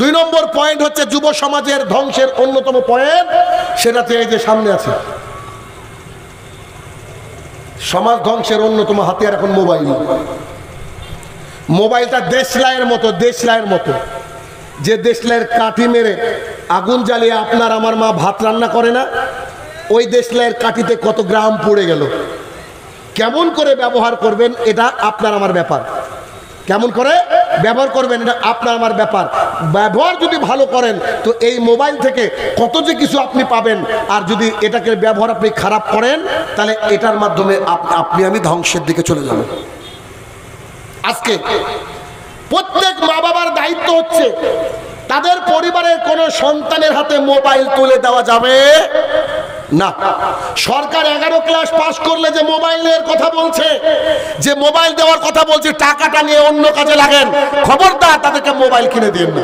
2 নম্বর পয়েন্ট হচ্ছে যুব সমাজের ধ্বংসের অন্যতম পয়েন্ট, সেটাতে এই যে সামনে আছে। সমাজ ধ্বংসের অন্যতম হাতিয়ার এখন মোবাইলটা দেশলাইয়ের মতো, যে দেশলাইয়ের কাঠি মেরে আগুন জ্বালিয়ে আপনার আমার মা ভাত রান্না করে না, ওই দেশলাইয়ের কাঠিতে কত গ্রাম পড়ে গেল। কেমন করে ব্যবহার করবেন এটা আপনার আমার ব্যাপার, কেমন করে ব্যবহার করবেন এটা আপনার আমার ব্যাপার। ব্যবহার যদি ভালো করেন তো এই মোবাইল থেকে কত যে কিছু আপনি পাবেন, আর যদি এটাকে ব্যবহার আপনি খারাপ করেন তাহলে এটার মাধ্যমে আপনি আমি ধ্বংসের দিকে চলে যাব। আজকে প্রত্যেক মা বাবার দায়িত্ব হচ্ছে তাদের পরিবারের কোনো সন্তানের হাতে মোবাইল তুলে দেওয়া যাবে না। সরকার 11 ক্লাস পাস করলে যে মোবাইলের কথা বলছে, যে মোবাইল দেওয়ার কথা বলছে, টাকাটা নিয়ে অন্য কাজে লাগেন, খবরদার তাদেরকে মোবাইল কিনে দিন না।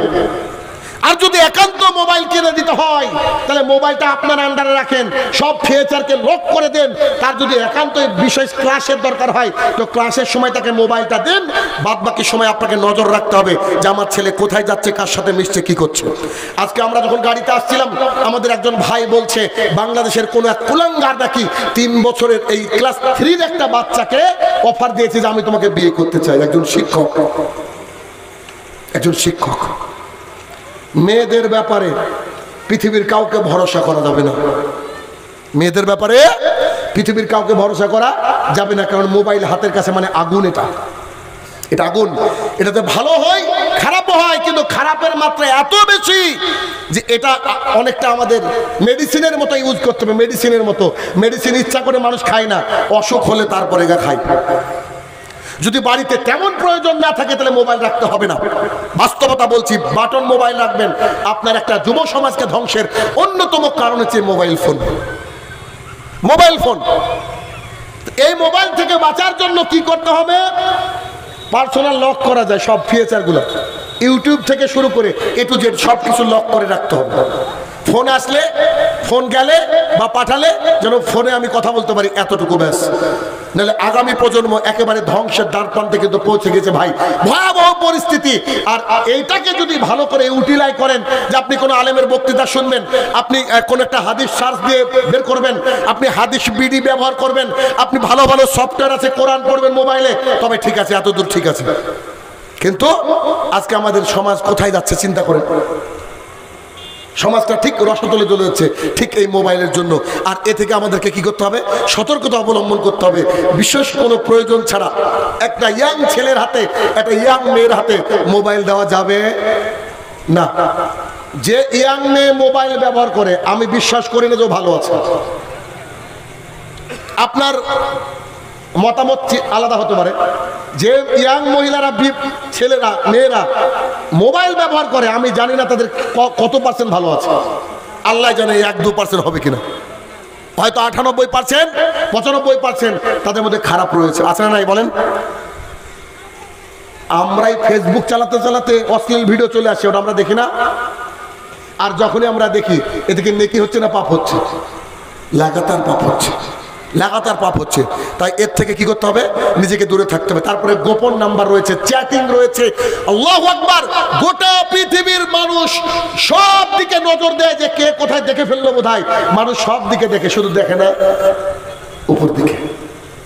আর যদি একান্ত মোবাইল কিনে দিতে হয় তাহলে মোবাইলটা আপনার আন্ডারে রাখেন, সব ফিচারকে লক করে দেন। তার যদি একান্ত বিশেষ ক্লাসের দরকার হয় তো ক্লাসের সময় তাকে মোবাইলটা দেন, বাদ বাকি সময় আপনাকে নজর রাখতে হবে যে আমার ছেলে কোথায় যাচ্ছে, কার সাথে মিশছে, কি করছে। আজকে আমরা যখন গাড়িতে আসছিলাম আমাদের একজন ভাই বলছে বাংলাদেশের কোন এক কুলাঙ্গার নাকি 3 বছরের এই ক্লাস 3 একটা বাচ্চাকে অফার দিয়েছে যে আমি তোমাকে বিয়ে করতে চাই। একজন শিক্ষক। মেয়েদের ব্যাপারে পৃথিবীর কাউকে ভরসা করা যাবে না, মেয়েদের ব্যাপারে পৃথিবীর কাউকে ভরসা করা যাবে না, কারণ মোবাইল হাতের কাছে মানে আগুন। এটা আগুন, এটাতে ভালো হয় খারাপও হয়, কিন্তু খারাপের মাত্রা এত বেশি যে এটা অনেকটা আমাদের মেডিসিনের মতো ইউজ করতে হবে। মেডিসিন ইচ্ছা করে মানুষ খায় না, অসুখ হলে তারপরে খায়। যদি বাড়িতে তেমন প্রয়োজন না থাকে তাহলে মোবাইল রাখতে হবে না। বাস্তবতা বলছি, বাটন মোবাইল রাখবেন আপনার একটা যুব সমাজকে ধ্বংসের অন্যতম কারণ হচ্ছে মোবাইল ফোন। এই মোবাইল থেকে বাঁচার জন্য কি করতে হবে? পার্সোনাল লক করা যায় সব ফিচারগুলো, ইউটিউব থেকে শুরু করে A to Z সব কিছু লক করে রাখতে হবে। ফোন আসলে, ফোন গেলে বা পাঠালে যেন ফোনে আমি কথা বলতে পারি, এতটুকু ব্যাস। নাহলে আগামী প্রজন্ম একেবারে ধ্বংসের দ্বারপ্রান্তে কিন্তু পৌঁছে গেছে ভাই, ভয়াবহ পরিস্থিতি। আর এইটাকে যদি ভালো করে ইউটিলাইজ করেন যে আপনি কোনো আলেমের বক্তৃতা শুনবেন, আপনি কোন একটা হাদিস সার্চ দিয়ে বের করবেন, আপনি হাদিস বিডি ব্যবহার করবেন, আপনি ভালো ভালো সফটওয়্যার আছে কোরআন পড়বেন মোবাইলে, তবে ঠিক আছে, এতদূর ঠিক আছে। কিন্তু আজকে আমাদের সমাজ কোথায় যাচ্ছে চিন্তা করেন। সমাজটা ঠিক রসতলে চলে যাচ্ছে ঠিক এই মোবাইলের জন্য। আর এ থেকে আমাদেরকে কি করতে হবে? সতর্কতা অবলম্বন করতে হবে। বিশেষ কোনো প্রয়োজন ছাড়া একটা ইয়াং ছেলের হাতে, একটা ইয়াং মেয়ের হাতে মোবাইল দেওয়া যাবে না। যে ইয়াং মেয়ে মোবাইল ব্যবহার করে আমি বিশ্বাস করি না যে ভালো আছে। আপনার মতামত আলাদা হতে পারে। যে ইয়াং মহিলারা, ছেলেরা, মেয়েরা মোবাইল ব্যবহার করে আমি জানি না তাদের কত পার্সেন্ট ভালো আছে, আল্লাহ জানে 1-2% হবে কিনা। হয়তো 98%, 95% তাদের মধ্যে খারাপ রয়েছে, আছে না নাই বলেন? আমরাই ফেসবুক চালাতে চালাতে অশ্লীল ভিডিও চলে আসে, ওটা আমরা দেখি না। আর যখনই আমরা দেখি এদিকে নেকি হচ্ছে না পাপ হচ্ছে, লাগাতার পাপ হচ্ছে। তাই এর থেকে কি করতে হবে? নিজেকে দূরে থাকতে হবে। তারপরে গোপন নাম্বার রয়েছে, চ্যাটিং রয়েছে। আল্লাহু আকবার! গোটা পৃথিবীর মানুষ সব দিকে নজর দেয় যে কে কোথায় দেখে ফেললো বোধহয়। মানুষ সব দিকে দেখে, শুধু দেখে না উপর দিকে।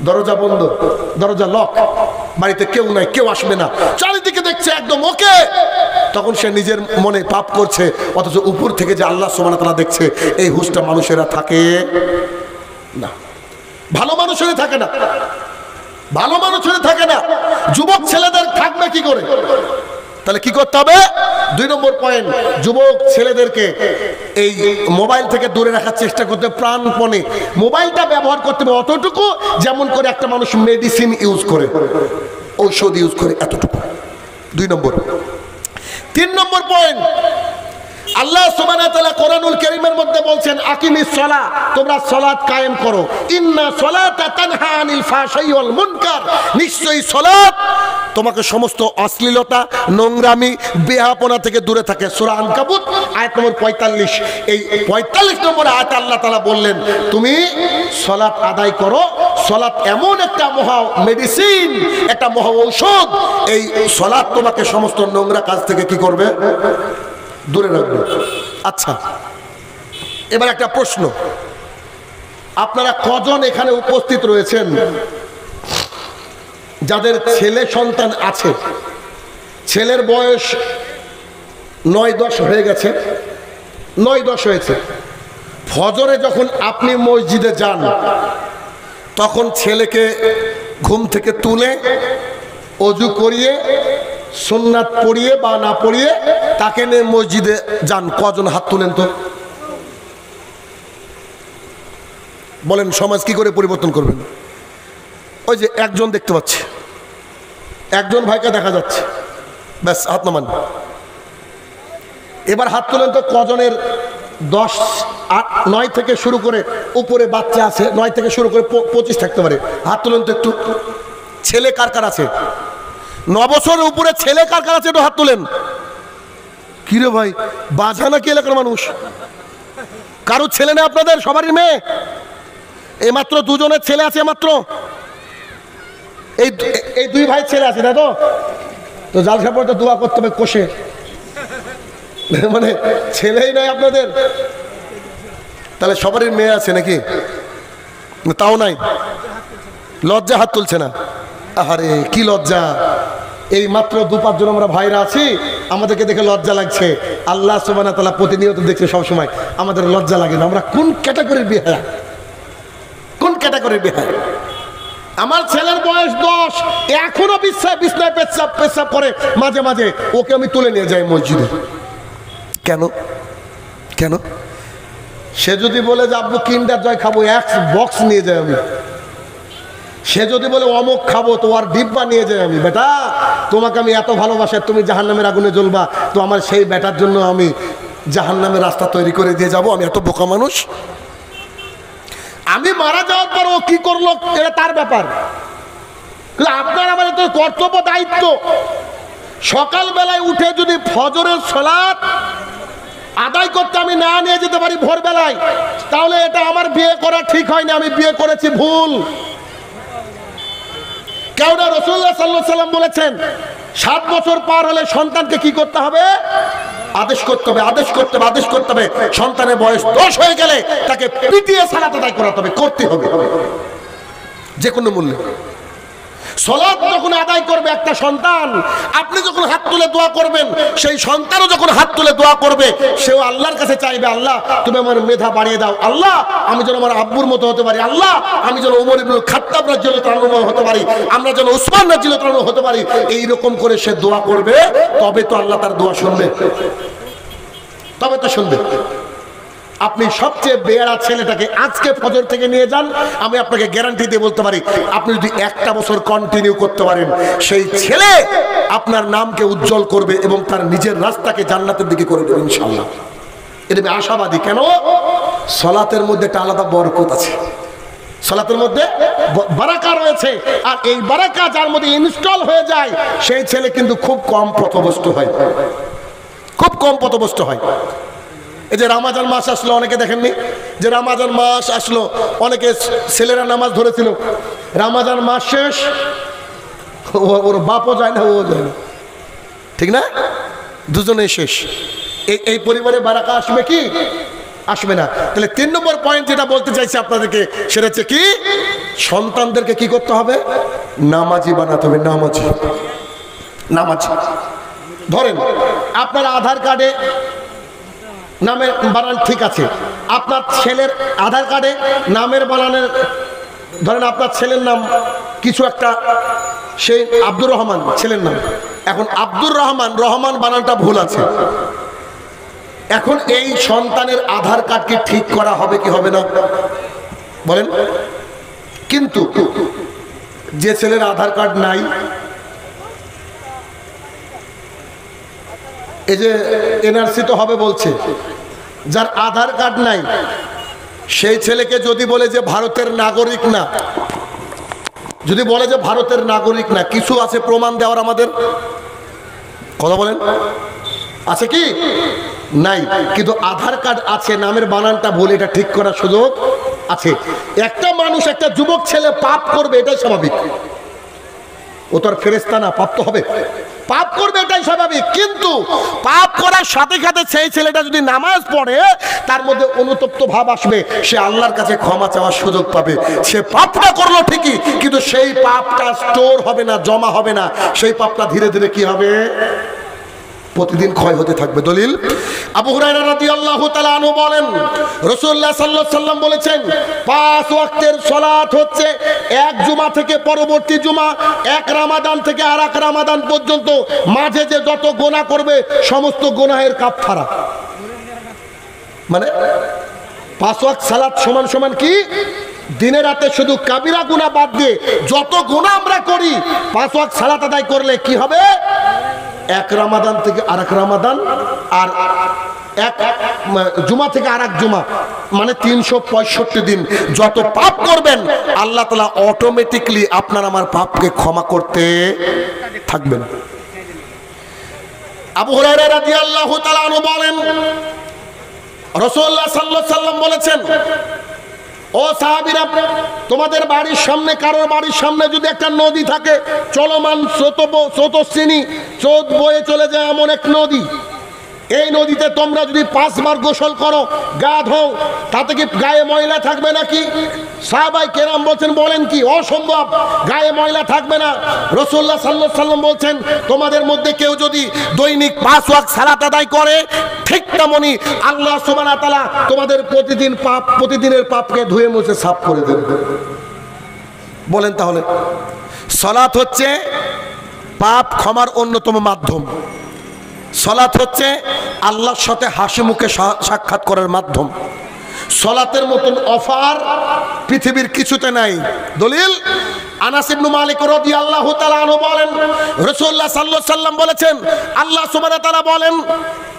দরজা বন্ধ, দরজা লক, বাড়িতে কেউ নাই, কেউ আসবে না, চারিদিকে দেখছে একদম ওকে। তখন সে নিজের মনে পাপ করছে, অথচ উপর থেকে যে আল্লাহ সুবহানাহু ওয়া তাআলা দেখছে, এই হুঁশটা মানুষেরা থাকে না। ভালো মানুষের থাকে না, যুবক ছেলেদের থাকবে কি করে? তাহলে কি করতে হবে? 2 নম্বর পয়েন্ট, যুবক ছেলেদেরকে এই মোবাইল থেকে দূরে রাখার চেষ্টা করতে, প্রাণপণে মোবাইলটা ব্যবহার করতে হবে অতটুকু যেমন করে একটা মানুষ মেডিসিন ইউজ করে, ঔষধ ইউজ করে, এতটুকু। 2 নম্বর। 3 নম্বর পয়েন্ট, আল্লাহ সুবহানাহু ওয়া তাআলা কোরআনুল কারীমের মধ্যে বলছেন আকিমিস সালাহ, তোমরা সালাত কায়েম করো। ইন্না সালাতা তানহা আনিল ফাহশাই ওয়াল মুনকার, নিশ্চয়ই সালাত তোমাকে সমস্ত অশ্লীলতা, নোংরামি, বেহাপনা থেকে দূরে থাকে। সূরা আনকাবুত আয়াত নম্বর 45। এই 45 নম্বর আয়াতে আল্লাহ তাআলা বললেন তুমি সালাত আদায় করো। সালাত এমন একটা মহা মেডিসিন, একটা মহা ঔষধ। এই সালাত তোমাকে সমস্ত নোংরা কাজ থেকে কি করবে? দূরে রাখবে। আচ্ছা, এবার একটা প্রশ্ন, আপনারা কজন এখানে উপস্থিত রয়েছেন যাদের ছেলে সন্তান আছে, ছেলের বয়স 9-10 হয়ে গেছে, 9-10 হয়েছে, ফজরে যখন আপনি মসজিদে যান তখন ছেলেকে ঘুম থেকে তুলে ওযু করিয়ে সুন্নাত পড়িয়ে বা না পড়িয়ে তাকে নিয়ে মসজিদে যান? কজন হাত তুলেন তো? বলেন সমাজ কি করে পরিবর্তন করবেন? ওই যে একজন দেখতে পাচ্ছি, একজন ভাইকে দেখা যাচ্ছে, ব্যাস হাত নামান। এবার হাত তুলেন তো কজনের 10, 8, 9 থেকে শুরু করে উপরে বাচ্চা আছে, 9 থেকে শুরু করে 25 থাকতে পারে। হাত তুলেন তো একটু। ছেলে কার কার আছে? 9 বছরের উপরে ছেলে কার কার আছে? একটু হাত তুলেন। কিরে ভাই বাজা নাকি এলাকার মানুষ? কারো ছেলে না আপনাদের? সবারই মেয়ে? এই মাত্র দুজনের ছেলে আছে মাত্র, এই দুই ভাই ছেলে আছে না? তো জালসা পড়তে দোয়া করতে হবে কোষে, মানে ছেলেই নাই আপনাদের, তাহলে সবারই মেয়ে আছে নাকি? তাও নাই, লজ্জা হাত তুলছে না। আরে কি লজ্জা! এই মাত্র 2-5 জন আমরা ভাইরা আছি, আমাদেরকে দেখে লজ্জা লাগছে। আল্লাহ সুবহানাহু ওয়া তাআলা প্রতিনিয়ত দেখছে, সবসময় আমাদের লজ্জা লাগে না। আমরা কোন ক্যাটাগরির বেহায়া, কোন ক্যাটাগরির বেহায়া? আমার ছেলের বয়স 10, এখনো বিছনায় পেশাব করে মাঝে মাঝে, ওকে আমি তুলে নিয়ে যাই মসজিদে। কেন কেন? সে যদি বলে যে আব্বু কিন্ডার জয় খাবো, এক বক্স নিয়ে যাই আমি। সে যদি বলে অমুক খাবো, তো আর ডিব্বা নিয়ে যাই আমি। বেটা তোমাকে আমি এত ভালোবাসি, তুমি জাহান্নামের আগুনে জ্বলবা, তো আমার সেই বেটার জন্য আমি জাহান্নামের রাস্তা তৈরি করে দিয়ে যাব? আমি এত বোকা মানুষ? আমি মারা যাওয়ার পর ও কি করলো এটা তার ব্যাপার, আপনার আমার তো কর্তব্য দায়িত্ব। সকালবেলায় উঠে যদি ফজরের সালাত আদায় করতে আমি না নিয়ে যেতে পারি ভোরবেলায়, তাহলে এটা আমার বিয়ে করা ঠিক হয়নি, আমি বিয়ে করেছি ভুল। কেননা রাসূলুল্লাহ সাল্লাল্লাহু আলাইহি ওয়াসাল্লাম বলেছেন 7 বছর পার হলে সন্তানকে কি করতে হবে? আদেশ করতে হবে, আদেশ করতে হবে, আদেশ করতে হবে। সন্তানের বয়স 10 হয়ে গেলে তাকে পিটিয়ে সালাত আদায় করাতে হবে, করতে হবে, যে কোনো মূল্যে। সালাত যখন আদায় করবে একটা সন্তান, আপনি যখন হাত তুলে দোয়া করবেন, সেই সন্তানও যখন হাত তুলে দোয়া করবে, সেও আল্লাহর কাছে চাইবে, আল্লাহ তুমি আমার মেধা বাড়িয়ে দাও, আল্লাহ আমি যেন আমার আব্বুর মতো হতে পারি, আল্লাহ আমি যেন ওমর ইবনুল খাত্তাব রাদিয়াল্লাহু আনহু হতে পারি, আমরা যেন উসমান রাদিয়াল্লাহু আনহু হতে পারি। এইরকম করে সে দোয়া করবে, তবে তো আল্লাহ তার দোয়া শুনবে, তবে তো শুনবে। আপনি সবচেয়ে বেয়ারা ছেলেটাকে আজকে ফজর থেকে নিয়ে যান, আমি আপনাকে গ্যারান্টি দিয়ে বলতে পারি, আপনি যদি 1টা বছর কন্টিনিউ করতে পারেন, সেই ছেলে আপনার নামকে উজ্জ্বল করবে এবং তার নিজের রাস্তাকে জান্নাতের দিকে করে দেবে ইনশাআল্লাহ। এটা আমি আশাবাদী। কেন? সালাতের মধ্যে একটা আলাদা বরকত আছে, সালাতের মধ্যে বারাকা রয়েছে, আর এই বারাকা যার মধ্যে ইনস্টল হয়ে যায়, সেই ছেলে কিন্তু খুব কম পথভ্রষ্ট হয়, খুব কম পথভ্রষ্ট হয়। এই যে রমজান মাস আসলো, অনেকে দেখেননি যে রমজান মাস আসলো, অনেকে ছেলেরা নামাজ ধরেছিল, রমজান মাস শেষ, ওর বাপও যায় না, ও যায় না, ঠিক না? দুজনেই শেষ। এই পরিবারে বারাকা আসবে কি? আসবে না। তাহলে 3 নম্বর পয়েন্ট যেটা বলতে চাইছি আপনাদেরকে, সেটা হচ্ছে কি? সন্তানদেরকে কি করতে হবে? নামাজি বানাতে হবে, নামাজি, নামাজি। ধরেন আপনার আধার কার্ডে নামের বানান ঠিক আছে, আপনার ছেলের আধার কার্ডে নামের বানানের, ধরেন আপনার ছেলের নাম কিছু একটা, সেই আব্দুর রহমান ছেলের নাম, এখন আব্দুর রহমান, রহমান বানানটা ভুল আছে। এখন এই সন্তানের আধার কার্ড কি ঠিক করা হবে কি হবে না বলেন? কিন্তু যে ছেলের আধার কার্ড নাই, এই যে এনআরসি তো হবে বলছে, যার আধার কার্ড নাই, সেই ছেলেকে যদি বলে যে ভারতের নাগরিক না, যদি বলে যে ভারতের নাগরিক না, কিছু আছে প্রমাণ দেওয়ার আমাদের? কথা বলেন, আছে কি? নাই। কিন্তু আধার কার্ড আছে, নামের বানানটা ভুল, এটা ঠিক করার সুযোগ আছে। একটা মানুষ, একটা যুবক ছেলে পাপ করবে, এটাই স্বাভাবিক। ও তো আর ফেরেশতা না, পাপ তো হবে, পাপ করবে, এটাই স্বাভাবিক। কিন্তু পাপ করার সাথে সাথে সেই ছেলেটা যদি নামাজ পড়ে, তার মধ্যে অনুতপ্ত ভাব আসবে, সে আল্লাহর কাছে ক্ষমা চাওয়ার সুযোগ পাবে। সে পাপটা করলো ঠিকই, কিন্তু সেই পাপটা স্টোর হবে না, জমা হবে না, সেই পাপটা ধীরে ধীরে কি হবে? প্রতিদিন ক্ষয় হতে থাকবে। দলিল আবু হুরায়রা রাদিয়াল্লাহু তাআলা আনহু বলেন, রাসূলুল্লাহ সাল্লাল্লাহু আলাইহি ওয়াসাল্লাম বলেছেন, 5 ওয়াক্তের সালাত হচ্ছে এক জুমা থেকে পরবর্তী জুমা, এক রমাদান থেকে আরেক রমাদান পর্যন্ত মাঝে যে যত গুনাহ করবে সমস্ত গুনাহের কাফারা। মানে 5 ওয়াক্ত সালাত সমান সমান কি? দিনে রাতে শুধু কাবিরা গুনাহ বাদ দিয়ে যত গুনাহ আমরা করি, 5 ওয়াক্ত সালাত আদায় করলে কি হবে? এক রমাদান থেকে আরেক রমাদান, আর এক জুমা থেকে আরেক জুমা, মানে 365 দিন যত পাপ করবেন, আল্লাহ তাআলা অটোমেটিকলি আপনার আমার পাপকে ক্ষমা করতে থাকবেন। আবু হুরায়রা রাদিয়াল্লাহু তাআলা আনহু বলেন, রাসূলুল্লাহ সাল্লাল্লাহু আলাইহি ওয়াসাল্লাম বলেছেন, ও সাহাবীরা, তোমাদের বাড়ির সামনে, কারোর বাড়ির সামনে যদি একটা নদী থাকে, চলমান স্রোতস্বিনী, স্রোত বয়ে চলে যায় এমন এক নদী, এই নদীতে তোমরা যদি 5 বার গোসল করো, গা ধোও, তাতে কি গায়ে ময়লা থাকবে নাকি? সাহাবায়ে কেরাম বলছেন, বলেন কি, অসম্ভব, গায়ে ময়লা থাকবে না। রাসূলুল্লাহ সাল্লাল্লাহু আলাইহি ওয়াসাল্লাম বলছেন, তোমাদের মধ্যে কেউ যদি দৈনিক 5 ওয়াক্ত সালাত আদায় করে, ঠিক তেমনি আল্লাহ সুবহানাহু ওয়া তাআলা তোমাদের প্রতিদিনের পাপকে ধুয়ে মুছে সাফ করে দেবেন। বলেন তাহলে সালাত হচ্ছে পাপ ক্ষমার অন্যতম মাধ্যম। সালাত হচ্ছে আল্লাহর সাথে হাসি মুখে সাক্ষাৎ করার মাধ্যম। সালাতের মতন অফার পৃথিবীর কিছুতে নাই। দলিল, আনাস ইবনে মালিক রাদিয়াল্লাহু তাআলা আনহু বলেন, রাসূলুল্লাহ সাল্লাল্লাহু আলাইহি ওয়াসাল্লাম বলেছেন, আল্লাহ সুবহানাহু ওয়া তাআলা বলেন,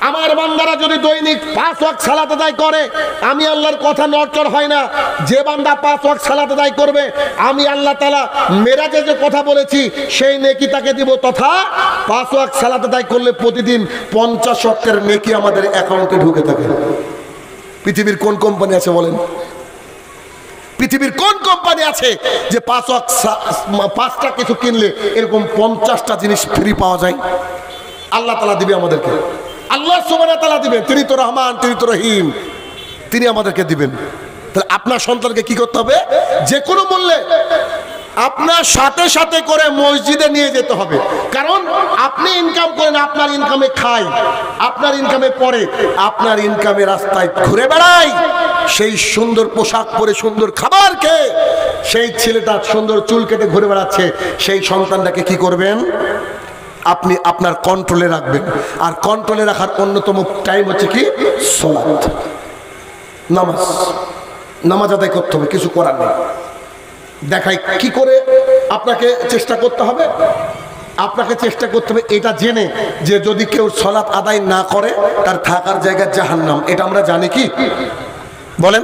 আমার বান্দারা যদি দৈনিক 5 ওয়াক্ত সালাত আদায় করে, আমি আল্লাহর কথা নড়চড় হয় না। যে বান্দা 5 ওয়াক্ত সালাত আদায় করবে, আমি আল্লাহ তাআলা মেরাজে যে কথা বলেছি সেই নেকি তাকে দিব, তথা 5 ওয়াক্ত সালাত আদায় করলে প্রতিদিন 50 ওয়াক্তের নেকি আমাদের অ্যাকাউন্টে ঢুকে থাকে। পৃথিবীর কোন কোম্পানি আছে বলেন? পৃথিবীর কোন কোম্পানি আছে যে 5টা কিছু কিনলে এরকম 50টা জিনিস ফ্রি পাওয়া যায়? আল্লাহ তাআলা দিবে আমাদেরকে, আল্লাহ সুবহানাহু ওয়া তাআলা দিবেন। তিনি তো রহমান, তিনি তো রহিম, তিনি আমাদেরকে দিবেন। তাহলে আপনার সন্তানকে কি করতে হবে? যে কোনো মূল্যে আপনার সাথে সাথে করে মসজিদে নিয়ে যেতে হবে। কারণ আপনি ইনকাম করেন, আপনার ইনকামে খাই, আপনার ইনকামে পড়ে, আপনার ইনকামে রাস্তায় ঘুরে বেড়ায়, সেই সুন্দর পোশাক পরে, সুন্দর খাবার খেয়ে সেই ছেলেটা সুন্দর চুল কেটে ঘুরে বেড়াচ্ছে, সেই সন্তানটাকে কি করবেন? আপনি আপনার কন্ট্রোলে রাখবেন। আর কন্ট্রোলে রাখার অন্যতম টাইম হচ্ছে কি? সালাত, নামাজ আদায় করতে হবে, কিছু করার নেই। দেখাই কি করে আপনাকে চেষ্টা করতে হবে? আপনাকে চেষ্টা করতে হবে এটা জেনে যে যদি কেউ সালাত আদায় না করে তার থাকার জায়গা জাহান্নাম। এটা আমরা জানি কি? বলেন।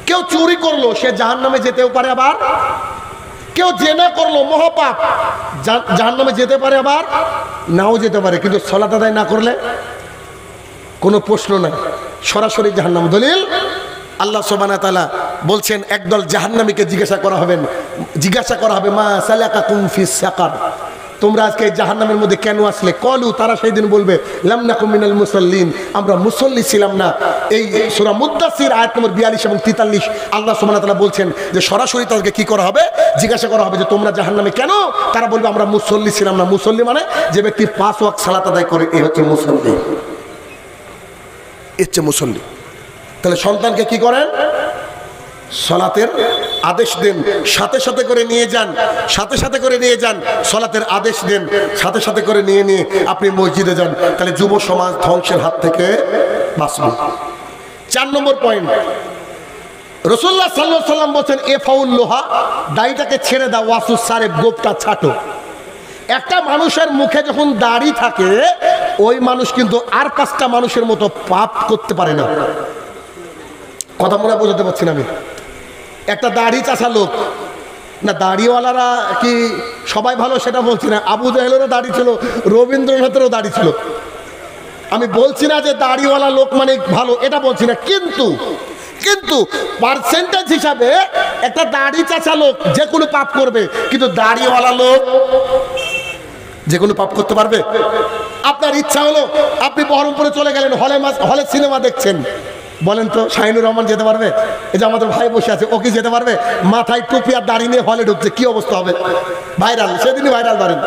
কেউ চুরি করলো, সে জাহান্নামে যেতেও পারে, আবার কেউ জেনা করলো, মহাপাপ, জাহান্নামে যেতে পারে, আবার নাও যেতে পারে। কিন্তু সালাত আদায় না করলে কোনো প্রশ্ন নাই, সরাসরি জাহান্নাম। দলিল, আল্লাহ সুবহানাহু ওয়া তাআলা বলছেন, একদল জাহান্নামীকে জিজ্ঞাসা করা হবে, মা সালাকাকুম ফিস সাকার, তোমরা আজকে জাহান্নামের মধ্যে কেন আসলে? কলু, তারা সেই দিন বলবে, লাম নাকুম মিনাল মুসাল্লিন, আমরা মুসল্লি ছিলাম না। এই সূরা মুদ্দাসির আয়াত নম্বর 42 এবং 43 আল্লাহ সুবহানাহু ওয়া তাআলা বলছেন যে সরাসরি তাদেরকে কি করা হবে? জিজ্ঞাসা করা হবে যে তোমরা জাহান্নামে কেন? তারা বলবে আমরা মুসল্লি ছিলাম না। মুসল্লি মানে যে ব্যক্তি 5 ওয়াক্ত সালাত আদায় করে, এই হচ্ছে মুসল্লি, হচ্ছে মুসল্লি। তাহলে সন্তানকে কি করেন? সালাতের আদেশ দেন, সাথে সাথে করে নিয়ে যান, সাথে সাথে করে নিয়ে যান, সালাতের আদেশ দেন, সাথে সাথে করে নিয়ে আপনি মসজিদে যান। তাহলে যুব সমাজ ধ্বংসের হাত থেকে বাঁচবে। 4 নম্বর পয়েন্ট, রাসূলুল্লাহ সাল্লাল্লাহু আলাইহি ওয়াসাল্লাম বলেন, এফাউল লোহা, দাড়িটাকে ছেড়ে দাও, ওয়াসুস সারেব, গোপটা ছাটো। একটা মানুষের মুখে যখন দাড়ি থাকে, ওই মানুষ কিন্তু আর 5টা মানুষের মতো পাপ করতে পারে না। কথা মনে বোঝাতে পারছি না আমি? একটা দাড়ি চাষা লোক না, দাড়িওয়ালারা কি সবাই ভালো সেটা বলছি না। আবু জাহেলেরও দাড়ি ছিল, রবীন্দ্রনাথেরও দাড়ি ছিল। আমি বলছি না যে দাড়িওয়ালা লোক মানে ভালো, এটা বলছি না। কিন্তু পার্সেন্টেজ হিসাবে একটা দাড়ি চাষা লোক যে কোনো পাপ করবে, কিন্তু দাড়িওয়ালা লোক যে কোনো পাপ করতে পারবে? আপনার ইচ্ছা হলো আপনি বহরমপুরে চলে গেলেন, হলে সিনেমা দেখছেন, বলেন তো শাহিনুর রহমান যেতে পারবে? এই যে আমাদের ভাই বসে আছে, ও কি যেতে পারবে? মাথায় টুপি আর দাড়ি নিয়ে হলে ঢুকছে, কি অবস্থা হবে? ভাইরাল, সেদিনই ভাইরাল ধরেন।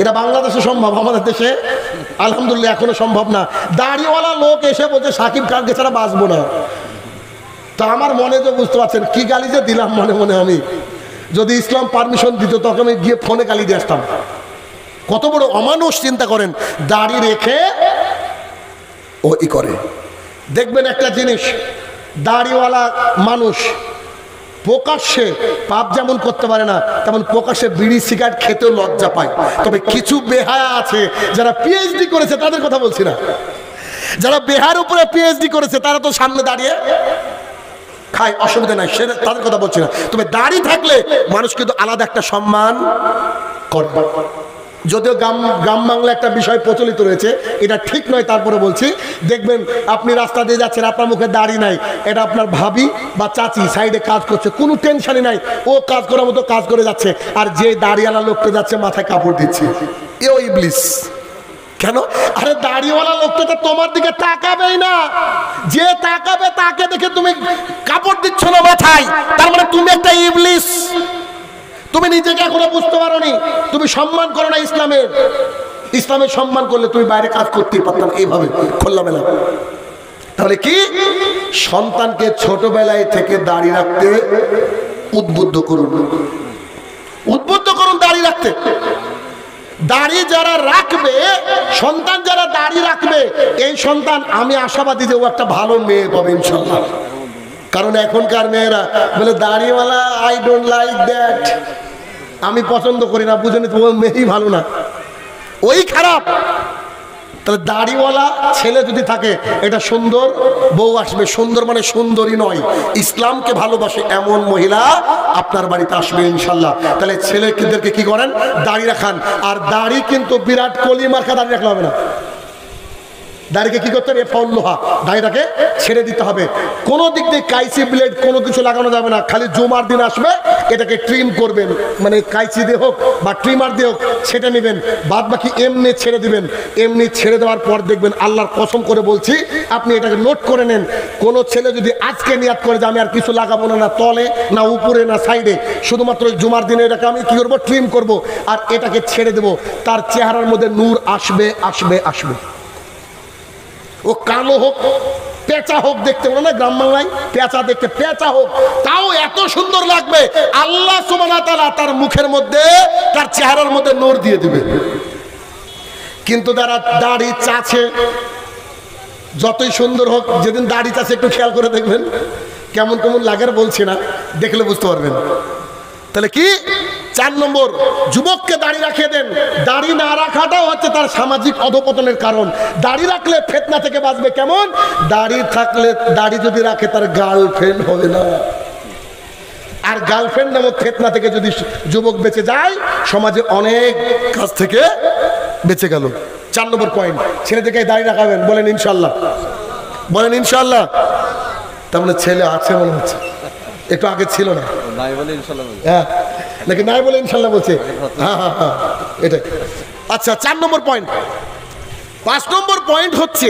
এটা বাংলাদেশে সম্ভব, আমাদের দেশে আলহামদুলিল্লাহ এখনো সম্ভব না। দাড়িওয়ালা লোক এসে বলছে সাকিব খানকে ছাড়া বাঁচবো না। তা আমার মনে যে বুঝতে পারছেন কি গালি যে দিলাম মনে মনে। আমি যদি ইসলাম পারমিশন দিত তখন আমি গিয়ে ফোনে গালি দিয়ে আসতাম। কত বড় অমানুষ, চিন্তা করেন। দাড়ি রেখে ও ই করে। দেখবেন একটা জিনিস, দাড়িওয়ালা মানুষ প্রকাশ্যে পাপ যেমন করতে পারে না, তেমন প্রকাশ্যে বিড়ি সিগারেট খেতেও লজ্জা পায়। তবে কিছু বেহায়া আছে যারা পিএইচডি করেছে, তাদের কথা বলছি না। যারা বেহার উপরে পিএইচডি করেছে তারা তো সামনে দাঁড়িয়ে খায়, অসুবিধা নাই, সে তাদের কথা বলছি না। তবে দাড়ি থাকলে মানুষ কিন্তু আলাদা একটা সম্মান করে। যদিও গ্রাম বাংলা একটা বিষয় প্রচলিত রয়েছে, এটা ঠিক নয়, তারপরে বলছি। দেখবেন আপনি রাস্তা দিয়ে যাচ্ছেন, আপনার মুখে দাড়ি নাই, এটা আপনার ভাবি বা চাচি সাইডে কাজ করছে, কোনো টেনশনই নাই, ও কাজ করার মতো কাজ করে যাচ্ছে, আর যে দাড়িওয়ালা লোকটা যাচ্ছে মাথায় কাপড় দিচ্ছে, এও ইবলিস। কেন? আরে দাড়িওয়ালা লোকটা তো তোমার দিকে তাকাবেই না, যে তাকাবে তাকে দেখে তুমি কাপড় দিচ্ছ না মাথায়, তার মানে তুমি একটা ইবলিস। তুমি নিজেকে এখনো বুঝতে পারোনি, তুমি সম্মান করো না ইসলামের। ইসলামের সম্মান করলে তুমি বাইরে কাজ করতেই পারতাম এইভাবে খোলামেলা। তাহলে কি, সন্তানকে ছোটবেলায় থেকে দাড়ি রাখতে উদ্বুদ্ধ করুন, উদ্বুদ্ধ করুন দাড়ি রাখতে। দাড়ি যারা রাখবে, সন্তান যারা দাড়ি রাখবে, এই সন্তান আমি আশাবাদী যে ও একটা ভালো মেয়ে পাবে ইনশাআল্লাহ। কারণ এখনকার মেয়েরা বলে দাড়িওয়ালা, আই ডোন্ট লাইক দ্যাট, আমি পছন্দ করি না, বুঝে নি তোমার মেয়েই ভালো না, ওই খারাপ। তাহলে দাড়িওয়ালা ছেলে যদি থাকে, এটা সুন্দর বউ আসবে। সুন্দর মানে সুন্দরী নয়, ইসলামকে ভালোবাসে এমন মহিলা আপনার বাড়িতে আসবে ইনশাল্লাহ। তাহলে ছেলেদেরকে কি করেন, দাড়ি রাখান। আর দাড়ি কিন্তু বিরাট কোহলি মার্কা দাড়ি রাখলে হবে না, দাড়িকে কি করতে হবে, ফল্লোহা, দাড়িটাকে ছেড়ে দিতে হবে। কোনো দিক দিয়ে কাইচি ব্লেড কোনো কিছু লাগানো যাবে না, খালি জুমার দিন আসবে এটাকে ট্রিম করবেন, মানে কাইচি দিয়ে হোক বা ট্রিমার দিয়ে হোক ছেটে নেবেন, বাদ বাকি এমনি ছেড়ে দিবেন। এমনি ছেড়ে দেওয়ার পর দেখবেন, আল্লাহর কসম করে বলছি, আপনি এটাকে নোট করে নেন, কোনো ছেলে যদি আজকে নিয়াত করে যে আমি আর কিছু লাগাবো না, না তলে না উপরে না সাইডে, শুধুমাত্র জুমার দিনে এটাকে আমি কি করবো, ট্রিম করব, আর এটাকে ছেড়ে দেব, তার চেহারার মধ্যে নূর আসবে আসবে আসবে। ও কালো হোক, পেঁচা হোক, দেখতে বলে না গ্রাম বাংলায় পেঁচা, দেখতে পেঁচা হোক, তাও এত সুন্দর লাগবে, আল্লাহ সুবহানাহু ওয়া তাআলা তার মুখের মধ্যে, তার চেহারার মধ্যে নূর দিয়ে দিবে। কিন্তু যারা দাড়ি চাচ্ছে, যতই সুন্দর হোক, যেদিন দাড়ি চাচ্ছে একটু খেয়াল করে দেখবেন কেমন কেমন লাগে, বলছি না, দেখলে বুঝতে পারবেন। তাহলে কি, 4 নম্বর, যুবককে দাড়ি রাখিয়ে দেন। দাড়ি না রাখাটাও হচ্ছে তার সামাজিক অধপতনের কারণ। দাড়ি রাখলে ফিতনা থেকে বাঁচবে। কেমন? দাড়ি থাকলে, দাড়ি যদি রাখে তার গার্লফ্রেন্ড হবে না, আর গার্লফ্রেন্ড নামক ফিতনা থেকে যদি যুবক বেঁচে যায়, সমাজে অনেক কাজ থেকে বেঁচে গেল। 4 নম্বর পয়েন্ট, ছেলেদেরকে দাড়ি রাখাবেন, বলেন ইনশাল্লাহ, বলেন ইনশাল্লাহ। তার মানে ছেলে আছে মনে হচ্ছে, একটু আগে ছিল না, নাই বলে ইনশাআল্লাহ, হ্যাঁ নাকি নাই বলে ইনশাআল্লাহ বলছে, হ্যাঁ হ্যাঁ হ্যাঁ এটাই। আচ্ছা, 4 নম্বর পয়েন্ট। 5 নম্বর পয়েন্ট হচ্ছে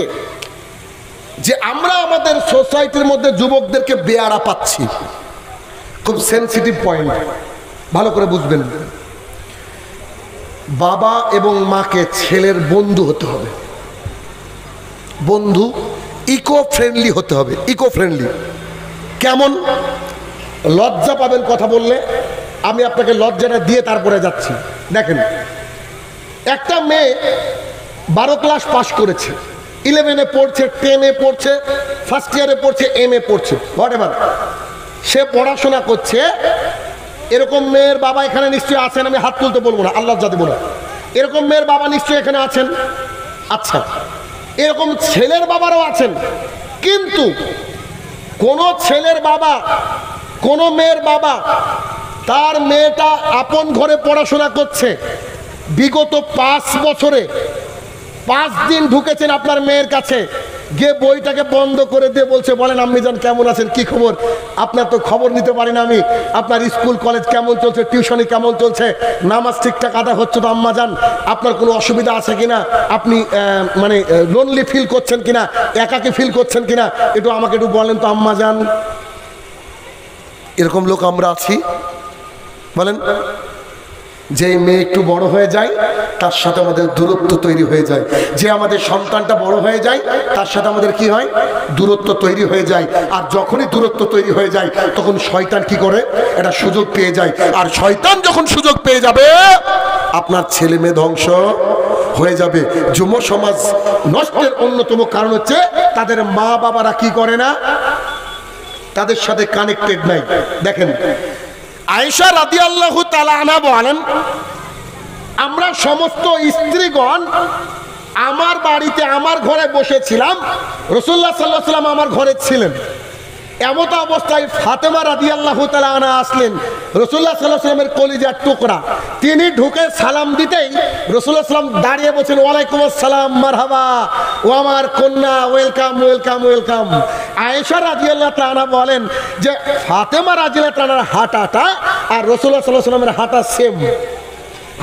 যে আমরা আমাদের সোসাইটির মধ্যে যুবকদেরকে বেয়ারা পাচ্ছি। খুব সেনসিটিভ পয়েন্ট, ভালো করে বুঝবেন। বাবা এবং মাকে ছেলের বন্ধু হতে হবে, বন্ধু, ইকো ফ্রেন্ডলি হতে হবে। ইকো ফ্রেন্ডলি কেমন? লজ্জা পাবেন কথা বললে, আমি আপনাকে লজ্জাটা দিয়ে তারপরে যাচ্ছি। দেখেন, একটা মেয়ে 12 ক্লাস পাস করেছে, 11-এ পড়ছে, 10-এ পড়ছে, ফার্স্ট ইয়ারে পড়ছে, MA পড়ছে, হোয়াটএভার, সে পড়াশোনা করছে। এরকম মেয়ের বাবা এখানে নিশ্চয়ই আছেন, আমি হাত তুলতে বলবো না, আল্লাহ জাতি বলো, এরকম মেয়ের বাবা নিশ্চয়ই এখানে আছেন। আচ্ছা, এরকম ছেলের বাবারাও আছেন। কিন্তু কোন ছেলের বাবা, কোন মেয়ের বাবা, তার মেয়েটা আপন ঘরে পড়াশোনা করছে, বিগত 5 বছরে 5 দিন ঢুকেছেন আপনার মেয়ের কাছে, গিয়ে বইটাকে বন্ধ করে দিয়ে বলছে, বলেন আম্মিজান কেমন আছেন, কি খবর, আপনার তো খবর নিতে পারি না আমি, আপনার স্কুল কলেজ কেমন চলছে, টিউশনি কেমন চলছে, নামাজ ঠিকঠাক আদায় হচ্ছে তো আম্মাজান, আপনার কোনো অসুবিধা আছে কিনা, আপনি মানে লোনলি ফিল করছেন কিনা, একাকী ফিল করছেন কিনা, একটু আমাকে একটু বলেন তো আম্মাজান। এরকম লোক আমরা আছি, বলেন। যে মেয়ে একটু বড় হয়ে যায়, তার সাথে আমাদের দূরত্ব তৈরি হয়ে যায়। যে আমাদের সন্তানটা বড় হয়ে যায়, তার সাথে আমাদের কি হয়, দূরত্ব তৈরি হয়ে যায়। আর যখনই দূরত্ব তৈরি হয়ে যায়, তখন শয়তান কি করে, এটা সুযোগ পেয়ে যায়। আর শয়তান যখন সুযোগ পেয়ে যাবে, আপনার ছেলে মেয়ে ধ্বংস হয়ে যাবে। যুব সমাজ নষ্টের অন্যতম কারণ হচ্ছে তাদের মা বাবারা কি করে না, তাদের সাথে কানেক্টেড নাই। দেখেন, আয়েশা রাদিয়াল্লাহু তাআলা আনহা বলেন, আমরা সমস্ত স্ত্রীগণ আমার বাড়িতে, আমার ঘরে বসেছিলাম, রাসূলুল্লাহ সাল্লাল্লাহু আলাইহি ওয়াসাল্লাম আমার ঘরে ছিলেন। এমত অবস্থায় ফাতেমা রাদিয়াল্লাহু তাআলা আনহা আসলেন, রাসূলুল্লাহ সাল্লাল্লাহু আলাইহি ওয়াসাল্লামের কলিজার টুকরা। তিনি ঢুকে সালাম দিতেই রাসূলুল্লাহ সাল্লাম দাঁড়িয়ে বলছেন, ওয়ালাইকুম আসসালাম, মারহাবা, ও আমার কন্যা, ওয়েলকাম ওয়েলকাম ওয়েলকাম। আয়েশা রাদিয়াল্লাহু তাআলা আনহা বলেন যে ফাতেমা রাদিয়াল্লাহু তাআলার হাঁটাটা আর রাসূলুল্লাহ সাল্লাল্লাহু আলাইহি ওয়াসাল্লামের হাঁটা সেম,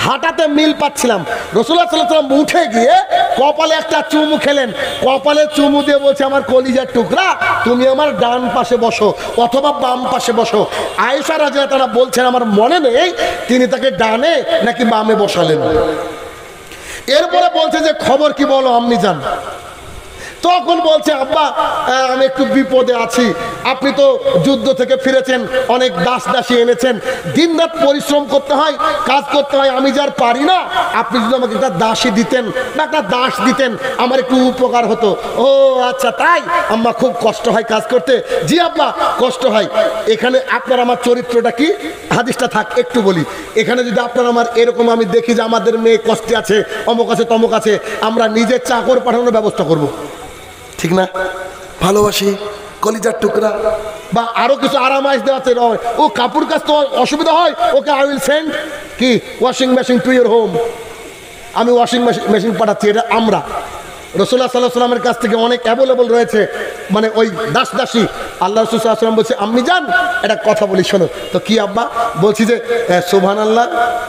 হাঁটাতে মিল পাচ্ছিলাম। রাসূলুল্লাহ সাল্লাল্লাহু আলাইহি ওয়াসাল্লাম উঠে গিয়ে কপালে একটা চুমু খেলেন, কপালে চুমু দিয়ে বলছে, আমার কলিজার টুকরা, তুমি আমার ডান পাশে বসো অথবা বাম পাশে বসো। আয়েশা রাদিয়াল্লাহু তাআলা বলছেন, আমার মনে নেই তিনি তাকে ডানে নাকি বামে বসালেন। এরপরে বলছে যে খবর কি বলো আম্মি জান। তখন বলছে, আব্বা আমি একটু বিপদে আছি, আপনি তো যুদ্ধ থেকে ফিরেছেন, অনেক দাস দাসী এনেছেন, দিনরাত পরিশ্রম করতে হয়, কাজ করতে হয়, আমি যার পারি না, আপনি যদি আমাকে একটা দাসী দিতেন বা একটা দাস দিতেন আমার একটু উপকার হতো। ও আচ্ছা তাই, আম্মা খুব কষ্ট হয় কাজ করতে? জি আব্বা কষ্ট হয়। এখানে আপনার আমার চরিত্রটা কি, হাদিসটা থাক একটু বলি। এখানে যদি আপনার আমার এরকম আমি দেখি যে আমাদের মেয়ে কষ্টে আছে, অমুক আছে তমুক আছে, আমরা নিজের চাকর পাঠানোর ব্যবস্থা করব, ঠিক না? ভালোবাসি, কলিজার টুকরা, বা আরো কিছু আরামাইশ দেওয়াতে ও কাপড় কাচতে অসুবিধা হয়, ওকে আই উইল সেন্ড কি washing machine to your home, আমি ওয়াশিং মেশিন পাঠাচ্ছি। এটা আমরা রাসূলুল্লাহ সাল্লাল্লাহু আলাইহি ওয়াসাল্লামের কাছ থেকে অনেক অ্যাভেলেবল রয়েছে, মানে ওই দাস দাসী। আল্লাহ রাসূল সাল্লাল্লাহু আলাইহি ওয়াসাল্লাম বলছে, আম্মি জান একটা কথা বলি শোনো। তো কি আব্বা? বলছি যে সুবহানাল্লাহ,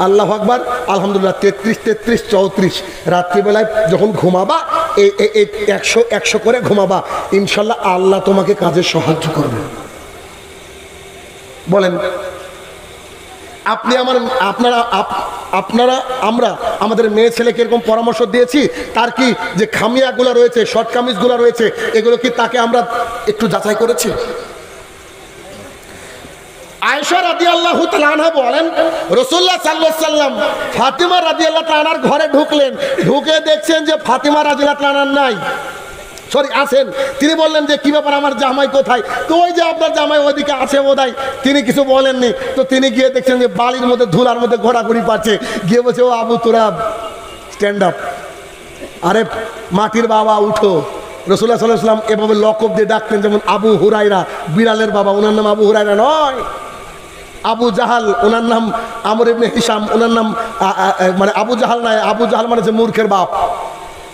আল্লাহু আকবার, আলহামদুলিল্লাহ 33 33 34 রাত্রিবেলায় যখন ঘুমাবা এই 100 করে ঘুমাবা, ইনশাল্লাহ আল্লাহ তোমাকে কাজে সাহায্য করবে। বলেন আপনি আপনারা আমরা আমাদের মেয়ে ছেলেকে এরকম পরামর্শ দিয়েছি, তার কি যে খামিয়াগুলো রয়েছে, শর্ট কামিজগুলো রয়েছে, এগুলো কি তাকে আমরা একটু যাচাই করেছি? আয়েশা রাদিয়াল্লাহু তাআলা আনহা বলেন, রাসূলুল্লাহ সাল্লাল্লাহু আলাইহি ওয়াসাল্লাম ফাতিমা রাদিয়াল্লাহু তাআলা আনহার ঘরে ঢুকলেন, ঢুকে দেখছেন যে ফাতিমা রাদিয়াল্লাহু তাআলা নাই, সরি আছেন। তিনি বললেন যে কি ব্যাপার, আমার জামাই কোথায়? তো ওই যে আপনার জামাই ওইদিকে আছে বোধহয়। তিনি কিছু বলেননি, তো তিনি গিয়ে দেখছেন যে বালির মধ্যে ধুলার মধ্যে ঘোরাঘুরি পাচ্ছে, গিয়ে বলছে, ও আবু তুরাব স্ট্যান্ড আপ, আরে মাটির বাবা উঠো। রাসূলুল্লাহ সাল্লাল্লাহু আলাইহি ওয়াসাল্লাম এভাবে লকব দিয়ে ডাকতেন, যেমন আবু হুরায়রা, বিড়ালের বাবা, ওনার নাম আবু হুরায়রা নয়। আবু জাহাল, ওনার নাম আমর ইবনে হিশাম, ওনার নাম মানে আবু জাহাল নয়, আবু জাহাল মানে যে মূর্খের বাপ,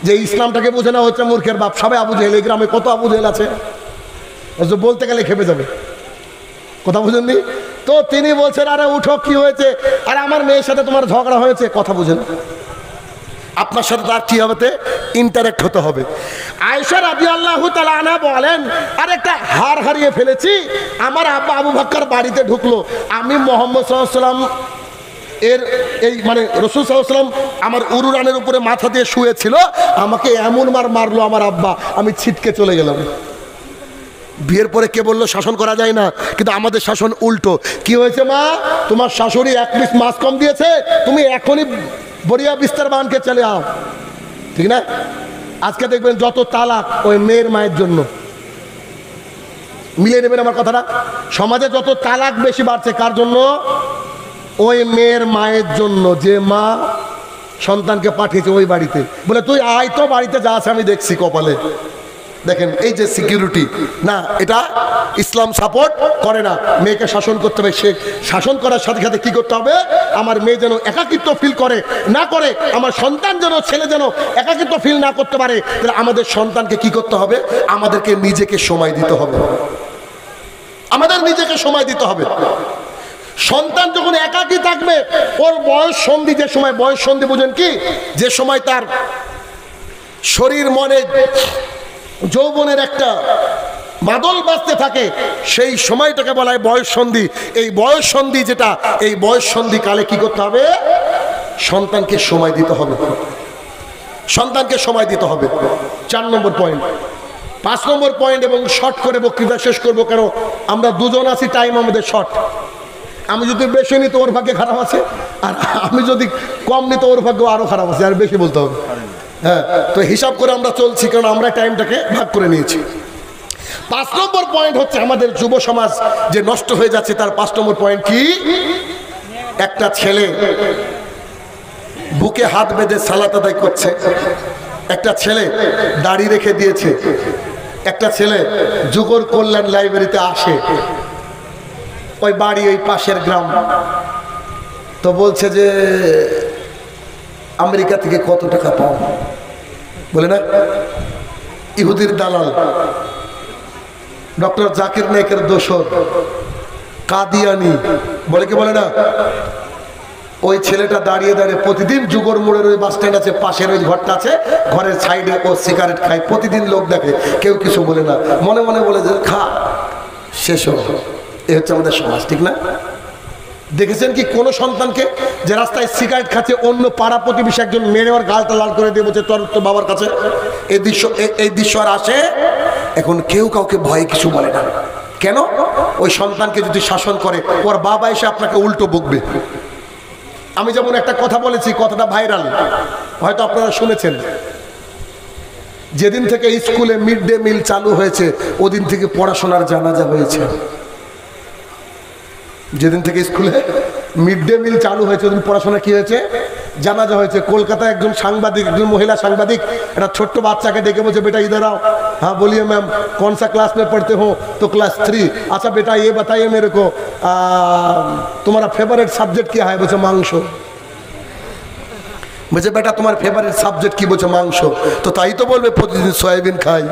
যে ইসলামটাকে বোঝে না হচ্ছে মূর্খের বাপ। সবাই আবু জেহেল, এই গ্রামে কত আবু জেহেল আছে, বলতে গেলে খেপে যাবে, কথা বুঝেননি? তো তিনি বলছেন, আরে উঠো, কি হয়েছে? আরে আমার মেয়ের সাথে তোমার ঝগড়া হয়েছে, কথা বুঝেন, আপনার সাথে তার কি হবে, ইন্টারেক্ট হতে হবে। আয়েশা রাদিয়াল্লাহু তাআলা আনহা বলেন, আর একটা হার হারিয়ে ফেলেছি, আমার আব্বা আবু বকর বাড়িতে ঢুকলো, আমি মুহাম্মদ সাল্লাল্লাহু আলাইহি ওয়াসাল্লাম এর এই মানে রাসূল সাল্লাল্লাহু আলাইহি ওয়াসাল্লাম আমার উরুরানের উপরে মাথা দিয়ে শুয়েছিল, আমাকে এমন মারলো আমার আব্বা, আমি ছিটকে চলে গেলাম। বিয়ের পরে কে বললো শাসন করা যায় না, কিন্তু আমাদের শাসন উল্টো। কি হয়েছে মা, তোমার শাশুড়ি 1 পিস মাছ কম দিয়েছে, তুমি এখনই বড়িয়া বিস্তার বানকে চলে আও, ঠিক না? আজকে দেখবেন যত তালাক ওই মেয়ের মায়ের জন্য। মিলিয়ে নেবেন আমার কথাটা, সমাজে যত তালাক বেশি বাড়ছে কার জন্য? ওই মেয়ের মায়ের জন্য, যে মা সন্তানকে পাঠিয়েছে ওই বাড়িতে, বলে তুই আয় তো বাড়িতে, যা আছে আমি দেখছি কপালে। দেখেন এই যে সিকিউরিটি না, এটা ইসলাম সাপোর্ট করে না। মেয়েকে শাসন করতে হবে, সে শাসন করার সাথে সাথে কি করতে হবে, আমার মেয়ে যেন একাকিত্ব ফিল করে না করে, আমার সন্তান যেন, ছেলে যেন একাকিত্ব ফিল না করতে পারে। তাহলে আমাদের সন্তানকে কি করতে হবে, আমাদেরকে নিজেকে সময় দিতে হবে, আমাদের নিজেকে সময় দিতে হবে। সন্তান যখন একাকী থাকবে, ওর বয়স সন্ধি, যে সময় বয়স সন্ধি বুঝেন কি, যে সময় তার শরীর মনে যৌবনের একটা বাদল বাজতে থাকে, সেই সময়টাকে বলা হয় বয়স সন্ধি। এই বয়স সন্ধি যেটা, এই বয়স সন্ধি কালে কি করতে হবে, সন্তানকে সময় দিতে হবে, সন্তানকে সময় দিতে হবে। 4 নম্বর পয়েন্ট। 5 নম্বর পয়েন্ট, এবং শর্ট করে বক্তৃতা শেষ করবো, কেন আমরা দুজন আছি, টাইম আমাদের শর্ট। আমি যদি বেশি নিই তো ওর ভাগ্যে খারাপ আছে, আর আমি যদি কম নিই তো ওর ভাগ্য আরো খারাপ আছে, আর বেশি বলতে হবে। হ্যাঁ, তো হিসাব করে আমরা চলছি, কারণ আমরা টাইমটাকে ভাগ করে নিয়েছি। 5 নম্বর পয়েন্ট হচ্ছে, আমাদের যুব সমাজ যে নষ্ট হয়ে যাচ্ছে, তার 5 নম্বর পয়েন্ট কি, একটা ছেলে বুকে হাত বেঁধে সালাত আদায় করছে, একটা ছেলে দাড়ি রেখে দিয়েছে, একটা ছেলে যুগর কল্যাণ লাইব্রেরিতে আসে, ওই বাড়ি ওই পাশের গ্রাম, তো বলছে যে আমেরিকা থেকে কত টাকা পাও, বলে না ইহুদির দালাল, ডক্টর জাকির নায়েকের দোসর, কাদিয়ানি, বলে কি বলে না। ওই ছেলেটা দাঁড়িয়ে দাঁড়িয়ে প্রতিদিন যুগর মোড়ের ওই বাস স্ট্যান্ড আছে, পাশের ওই ঘরটা আছে, ঘরের সাইডে ও সিগারেট খায়, প্রতিদিন লোক দেখে, কেউ কিছু বলে না, মনে মনে বলে যে খা, শেষ হোক। এ হচ্ছে আমাদের সমাজ, ঠিক না? দেখেছেন কি কোনো সন্তানকে যে রাস্তায় সিগারেট খাচ্ছে, অন্য পাড়া প্রতিবেশী একজন মেরে ওর গালটা লাল করে দিয়ে বলছে তোর তো বাবার কাছে? এই দৃশ্য আর আসে? এখন কেউ কাউকে ভয়ে কিছু বলে না। কেন? ওই সন্তানকে যদি শাসন করে, ওর বাবা এসে আপনাকে উল্টো বকবে। আমি যেমন একটা কথা বলেছি, কথাটা ভাইরাল, হয়তো আপনারা শুনেছেন, যেদিন থেকে স্কুলে মিড ডে মিল চালু হয়েছে ওদিন থেকে পড়াশোনার জানাজা হয়েছে। যেদিন থেকে স্কুলে মিড ডে মিল চালু হয়েছে ওদিন পড়াশোনা কি হয়েছে? জানাজা হয়েছে। কলকাতায় একজন সাংবাদিক, একজন মহিলা সাংবাদিক একটা ছোট্ট বাচ্চাকে ডেকে বলছে বেটা इधर आओ। हाँ बोलिए मैम कौन सा क्लास में पढ़ते हो? तो क्लास 3। अच्छा बेटा ये बताइए मेरे को तुम्हारा फेवरेट सब्जेक्ट क्या है? बोले मांस। বলছে বেটা তোমার ফেভারিট সাবজেক্ট কি? বলছে মাংস। তো তাই তো বলবে প্রতিদিন সয়াবিন খাই,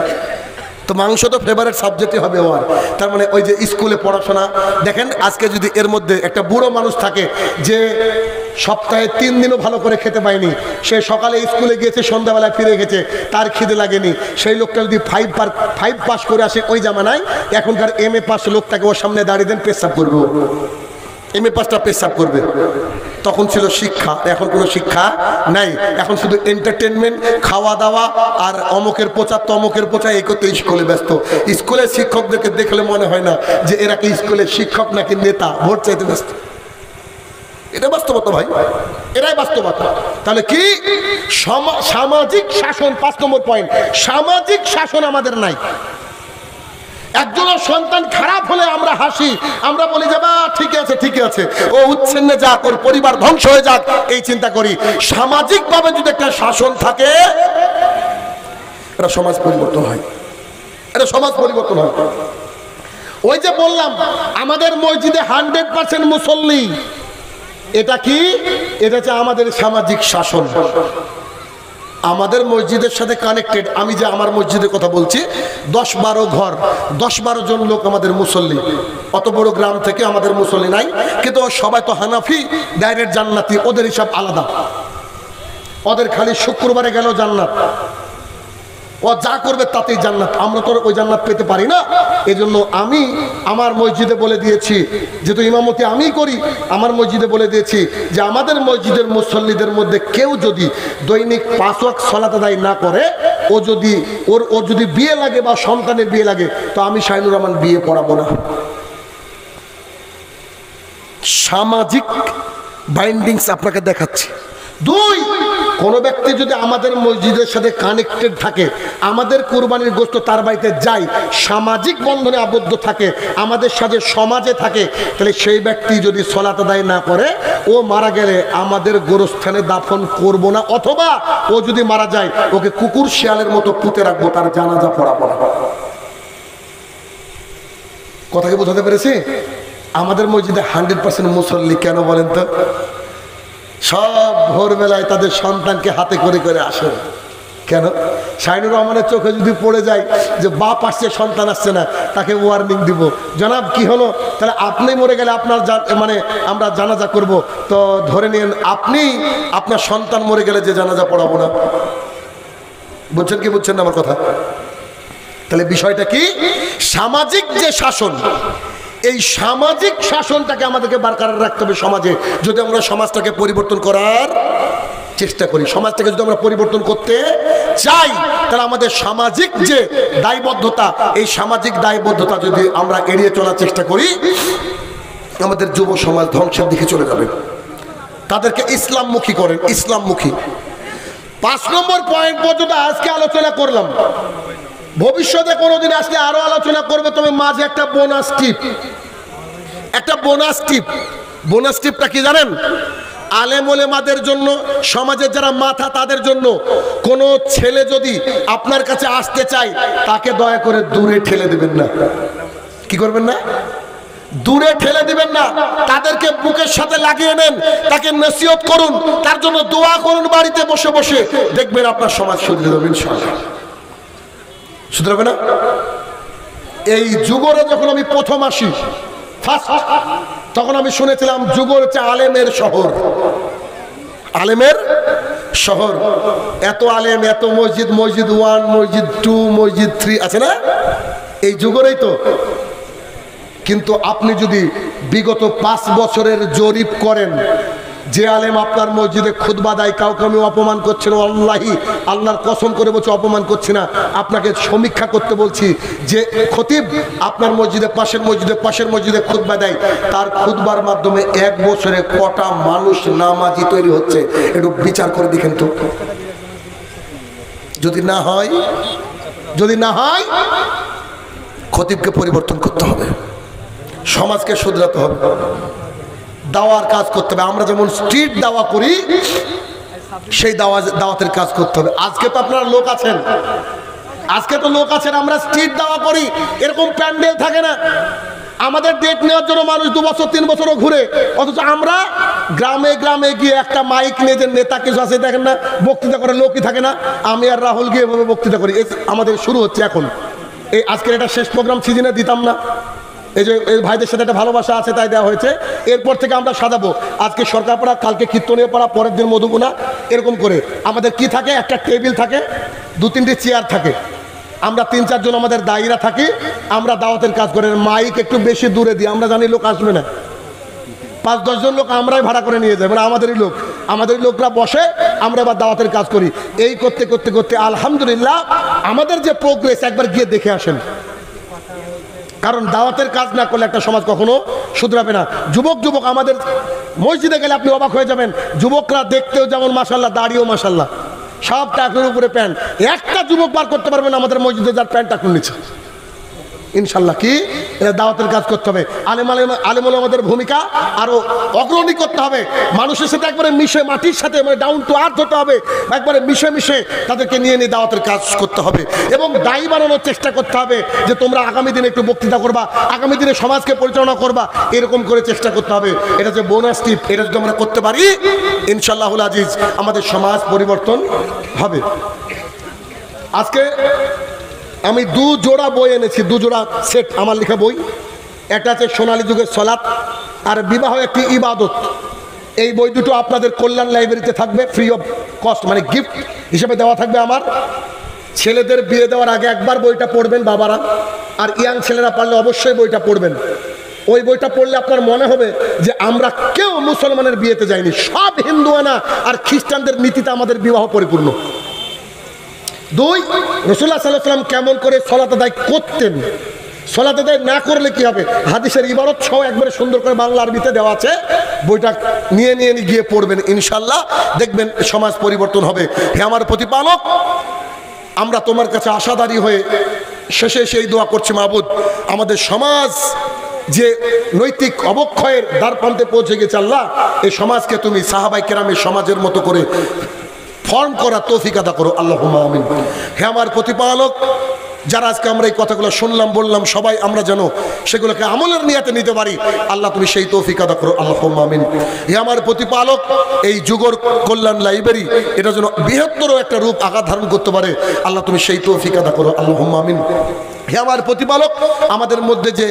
তো মাংস তো ফেভারিট সাবজেক্টই হবে ওর। তার মানে ওই যে স্কুলে পড়াশোনা দেখেন, আজকে যদি এর মধ্যে একটা বুড়ো মানুষ থাকে যে সপ্তাহে 3 দিনও ভালো করে খেতে পায়নি, সে সকালে স্কুলে গিয়েছে, সন্ধ্যাবেলায় ফিরে গেছে, তার খিদে লাগেনি, সেই লোকটা যদি 5 পাস করে আসে ওই জামানায়, এখনকার MA পাস লোকটাকে ওর সামনে দাঁড়িয়ে দেন, পেশাব করবে, MA পাসটা পেশাব করবে। তখন ছিল শিক্ষা, এখন কোনো শিক্ষা নাই, এখন শুধু এন্টারটেনমেন্ট, খাওয়া দাওয়া আর অমুকের পোচা তমুকের পোচা, এই করতে স্কুলে ব্যস্ত। স্কুলের শিক্ষকদেরকে দেখলে মনে হয় না যে এরা কি স্কুলের শিক্ষক নাকি নেতা, ভোট চাইতে ব্যস্ত। এটা বাস্তবতা ভাই, এরাই বাস্তবতা। তাহলে কি সামাজিক শাসন, 5 নম্বর পয়েন্ট, সামাজিক শাসন আমাদের নাই। একজনের সন্তান খারাপ হলে আমরা হাসি, আমরা বলি যে বা ঠিক আছে ঠিক আছে, ও উচ্ছন্নে যাক, ওর পরিবার ধ্বংস হয়ে যাক, এই চিন্তা করি। সামাজিক ভাবে যদি একটা শাসন থাকে, এটা সমাজ পরিবর্তন হয়, এটা সমাজ পরিবর্তন হয়। ওই যে বললাম আমাদের মসজিদে 100% মুসল্লি, এটা কি? এটা হচ্ছে আমাদের সামাজিক শাসন, আমাদের মসজিদের সাথে কানেক্টেড। আমি যে আমার মসজিদের কথা বলছি, 10-12 ঘর, 10-12 জন লোক আমাদের মুসল্লি। অত বড় গ্রাম থেকে আমাদের মুসল্লি নাই, কিন্তু সবাই তো হানাফি, ডাইরেক্ট জান্নাতি, ওদের হিসাব আলাদা। ওদের খালি শুক্রবারে গেল জান্নাত, ও যা করবে তাতেই জান্নাত। আমরা তো ওই জান্নাত পেতে পারি না। এজন্য আমি আমার মসজিদে বলে দিয়েছি, যেহেতু ইমামতি আমি করি, আমার মসজিদে বলে দিয়েছি যে আমাদের মসজিদের মুসল্লিদের মধ্যে কেউ যদি দৈনিক 5 ওয়াক্ত সালাত আদায় না করে, ও যদি বিয়ে লাগে বা সন্তানের বিয়ে লাগে, তো আমি শাহিনুর রহমান বিয়ে পড়াবো না। সামাজিক বাইন্ডিংস আপনাকে দেখাচ্ছি। 2, কোন ব্যক্তি যদি আমাদের মসজিদের সাথে কানেক্টেড থাকে, আমাদের কুরবানির গোশত তার বাড়িতে যায়, সামাজিক বন্ধনে আবদ্ধ থাকে, আমাদের সাথে সমাজে থাকে, তাহলে সেই ব্যক্তি যদি সালাত আদায় না করে, ও মারা গেলে আমাদের গোরস্থানে দাফন করব না, অথবা ও যদি মারা যায় ওকে কুকুর শিয়ালের মতো পুঁতে রাখবো, তার জানাজা পড়াবো না। কথা কি বোঝাতে পেরেছি? আমাদের মসজিদে 100% মুসল্লি। কেন বলেন তো? সব ভোরবেলায় তাদের সন্তানকে হাতে করে করে আসে। কেন? শাহিনুর রহমানের চোখে যদি পড়ে যায় যে বাপ আসছে সন্তান আসছে না, তাকে ওয়ার্নিং দিব, জনাব কি হলো? তাহলে আপনি মরে গেলে আপনার মানে আমরা জানাজা করব, তো ধরে নিন আপনি আপনার সন্তান মরে গেলে যে জানাজা পড়াবো না। বুঝছেন কি বুঝছেন না আমার কথা? তাহলে বিষয়টা কি? সামাজিক যে শাসন, এই সামাজিক শাসনটাকে আমাদেরকে বরকরার রাখতে হবে সমাজে। যদি আমরা সমাজটাকে পরিবর্তন করার চেষ্টা করি, সমাজটাকে যদি আমরা পরিবর্তন করতে চাই, তাহলে আমাদের সামাজিক যে দায়বদ্ধতা, এই সামাজিক দায়বদ্ধতা যদি আমরা এড়িয়ে চলার চেষ্টা করি, আমাদের যুব সমাজ ধ্বংসের দিকে চলে যাবে। তাদেরকে ইসলামমুখী করেন, ইসলামমুখী। 5 নম্বর পয়েন্ট পর্যন্ত আজকে আলোচনা করলাম। ভবিষ্যতে কোনোদিন আসলে আরো আলোচনা করবে। তবে মাঝে একটা বোনাস টিপ, বোনাস টিপটা কি জানেন? আলেম ওলেমাদের জন্য, সমাজের যারা মাথা তাদের জন্য, কোনো ছেলে যদি আপনার কাছে আসতে চায় তাকে দয়া করে দূরে ঠেলে দেবেন না। কি করবেন না? দূরে ঠেলে দিবেন না, তাদেরকে বুকের সাথে লাগিয়ে নেন, তাকে নসিহত করুন, তার জন্য দোয়া করুন বাড়িতে বসে বসে, দেখবেন আপনার সমাজ শুধরে দেবেন ইনশাআল্লাহ। শুধরাবে না? এই যুগরে যখন আমি প্রথম আসি ফার্স্ট, তখন আমি শুনেছিলাম যুগর হচ্ছে আলেমের শহর, আলেমের শহর। এত আলেম, এত মসজিদ, মসজিদ 1, মসজিদ 2, মসজিদ 3 আছে না এই যুগরেই তো। কিন্তু আপনি যদি বিগত 5 বছরের জরিপ করেন, যে আলেম আপনার মসজিদে খুতবা দেয়, কাউকে আমি অপমান করছি না, আল্লাহি আল্লাহর কসম করে বলছি অপমান করছি না, আপনাকে সমীক্ষা করতে বলছি, যে খতিব আপনার মসজিদে, পাশের মসজিদে খুতবা দেয়, তার খুতবার মাধ্যমে 1 বছরে কটা মানুষ নামাজি তৈরি হচ্ছে, একটু বিচার করে দেখেন তো। যদি না হয় খতিবকে পরিবর্তন করতে হবে, সমাজকে শুধরাতে হবে, দাওয়ার কাজ করতে হবে। আমরা যেমন স্ট্রিট দাওয়া করি, সেই দাওয়াতের কাজ করতে হবে। আজকে তো আপনারা লোক আছেন, আমরা স্ট্রিট দাওয়া করি, এরকম প্যান্ডেল থাকে না, আমাদের ডেট নেওয়ার জন্য মানুষ 2 বছর 3 বছরও ঘুরে, অথচ আমরা গ্রামে গ্রামে গিয়ে একটা মাইক নিয়ে, যে নেতা কিছু আছে দেখেন না, বক্তৃতা করে, লোকই থাকে না, আমি আর রাহুল গিয়ে এভাবে বক্তৃতা করি। আমাদের শুরু হচ্ছে এখন, এই আজকের এটা শেষ প্রোগ্রাম, সিজনে দিতাম না, এই যে এই ভাইদের সাথে একটা ভালোবাসা আছে তাই দেওয়া হয়েছে। এরপর থেকে আমরা সাজাবো, আজকে সরকার পাড়া, কালকে কীর্তনীয় পাড়া, পরের দিন মধুগুনা, এরকম করে আমাদের কি থাকে, একটা টেবিল থাকে, 2-3টি চেয়ার থাকে, আমরা 3-4 জন আমাদের দায়ীরা থাকি, আমরা দাওয়াতের কাজ করি। মাইক একটু বেশি দূরে দিই, আমরা জানি লোক আসবে না, 5-10 জন লোক আমরাই ভাড়া করে নিয়ে যাই, মানে আমাদেরই লোকরা বসে, আমরা এবার দাওয়াতের কাজ করি। এই করতে করতে করতে আলহামদুলিল্লাহ আমাদের যে প্রোগ্রেস, একবার গিয়ে দেখে আসেন, কারণ দাওয়াতের কাজ না করলে একটা সমাজ কখনো শুধরাবে না। যুবক আমাদের মসজিদে গেলে আপনি অবাক হয়ে যাবেন, যুবকরা দেখতেও যেমন মাশাআল্লাহ, দাড়িও মাশাআল্লাহ, সব টাকুর উপরে প্যান্ট, একটা যুবক বার করতে পারবেন আমাদের মসজিদে যার প্যান্ট টাকুর নিচে, ইনশাল্লাহ। কি এটা দাওয়াতের কাজ করতে হবে, আলেম ওলামাদের ভূমিকা আরো অগ্রণী করতে হবে, মানুষের সাথে একবারে মিশে, মাটির সাথে মানে ডাউন টু আর্থ হতে হবে, একবারে মিশে তাদেরকে নিয়ে দাওয়াতের কাজ করতে হবে, এবং দায়ী বানানোর চেষ্টা করতে হবে, যে তোমরা আগামী দিনে একটু বক্তৃতা করবা, আগামী দিনে সমাজকে পরিচালনা করবা, এরকম করে চেষ্টা করতে হবে। এটা যে বোনাস টিপ, এটা যদি আমরা করতে পারি ইনশাআল্লাহুল আজিজ আমাদের সমাজ পরিবর্তন হবে। আজকে আমি 2 জোড়া বই এনেছি, 2 জোড়া সেট আমার লেখা বই। একটা আছে সোনালী যুগের সলাত, আর বিবাহ একটি ইবাদত। এই বই দুটো আপনাদের কল্যাণ লাইব্রেরিতে থাকবে, ফ্রি অফ কস্ট, মানে গিফট হিসেবে দেওয়া থাকবে। আমার ছেলেদের বিয়ে দেওয়ার আগে একবার বইটা পড়বেন বাবারা, আর ইয়াং ছেলেরা পারলে অবশ্যই বইটা পড়বেন। ওই বইটা পড়লে আপনার মনে হবে যে আমরা কেউ মুসলমানের বিয়েতে যাইনি, সব হিন্দুয়ানা আর খ্রিস্টানদের নীতিতে আমাদের বিবাহ পরিপূর্ণ। 2, রাসূলুল্লাহ সাল্লাল্লাহু আলাইহি ওয়াসাল্লাম কেমন করে সালাত আদায় করতেন, সালাত আদায় না করলে কি হবে, হাদিসের ইবারত সহ একবারে সুন্দর করে বাংলা আরবিতে দেওয়া আছে। বইটা নিয়ে গিয়ে পড়বেন, ইনশাআল্লাহ দেখবেন সমাজ পরিবর্তন হবে। হে আমার প্রতিপালক, আমরা তোমার কাছে আশাদারী হয়ে শেষে সেই দোয়া করছি, মাবুদ আমাদের সমাজ যে নৈতিক অবক্ষয়ের দ্বারপ্রান্তে পৌঁছে গেছে, আল্লাহ এই সমাজকে তুমি সাহাবায়ে কেরামের সমাজের মতো করে ফর্ম করা তৌফিক আদা করো, আল্লাহুম্মা আমিন। হে আমার প্রতিপালক, যারা আজকে আমরা এই কথাগুলো শুনলাম বললাম, সবাই আমরা যেন সেগুলোকে আমলের নিয়াতে নিতে পারি, আল্লাহ তুমি সেই তৌফিক আদা করো, আল্লাহুম্মা আমিন। হে আমার প্রতিপালক, এই যুগর কল্যাণ লাইব্রেরি এটা যেন বৃহত্তর একটা রূপ আকার ধারণ করতে পারে, আল্লাহ তুমি সেই তৌফিক আদা করো, আল্লাহুম্মা আমিন। হে আমার প্রতিপালক, আমাদের মধ্যে যে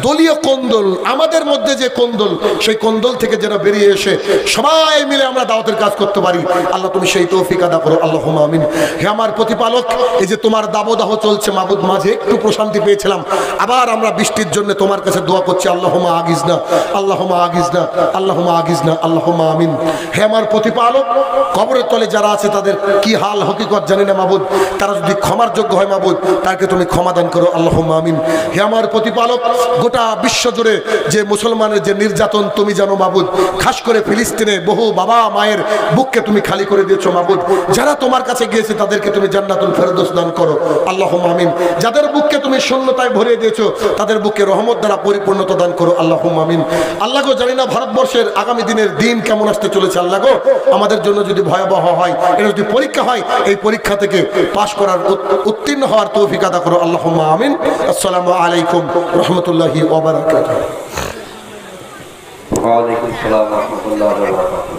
দলীয় কোন্দল, আমাদের মধ্যে যে কোন্দল, সেই কোন্দল থেকে যেন বেরিয়ে এসে সবাই মিলে আমরা দাওয়াতের কাজ করতে পারি, আল্লাহ তুমি সেই তৌফিক আদা করো, আল্লাহুম্মা আমিন। হে আমার প্রতিপালক, এই যে তোমার দাবদাহ চলছে মাবুদ, মাঝে একটু প্রশান্তি পেয়েছিলাম, আবার আমরা বৃষ্টির জন্য তোমার কাছে দোয়া করছি, আল্লাহুম্মা আগিজনা, আল্লাহুম্মা আগিজনা, আল্লাহুম্মা আগিজনা, আল্লাহুম্মা আমিন। হে আমার প্রতিপালক, কবরের তলে যারা আছে তাদের কি হাল হকিকত জানি না মাবুদ, তারা যদি ক্ষমার যোগ্য হয় মাবুদ, তাকে তুমি ক্ষমা ক্ষমা দান করো আল্লাহুম্মা আমিন। হে আমার প্রতিপালক, গোটা বিশ্ব জুড়ে যে মুসলমানের যে নির্যাতন তুমি জানো মাবুদ, খাস করে ফিলিস্তিনে বহু বাবা মায়ের বুককে তুমি খালি করে দিয়েছো মাবুদ। যারা তোমার কাছে গিয়েছে তাদেরকে তুমি জান্নাতুল ফেরদৌস দান করো আল্লাহুম্মা আমিন। যাদের বুককে তুমি শূন্যতায় ভরিয়ে দিয়েছো তাদের বুকে রহমত দ্বারা পরিপূর্ণতা দান করো আল্লাহুম্মা আমিন। আল্লাহ গো, জানি না ভারতবর্ষের আগামী দিনের দিন কেমন আসতে চলেছে। আল্লাহ গো, আমাদের জন্য যদি ভয়াবহ হয়, এটা যদি পরীক্ষা হয়, এই পরীক্ষা থেকে পাশ করার উত্তীর্ণ হওয়ার তৌফিক আদা করো আল্লাহুম্মা আমিন। আসসালামু আলাইকুম রাহমাতুল্লাহি ওয়া বারাকাতুহু। ওয়া আলাইকুম আসসালাম ওয়া রাহমাতুল্লাহি ওয়া বারাকাতুহু।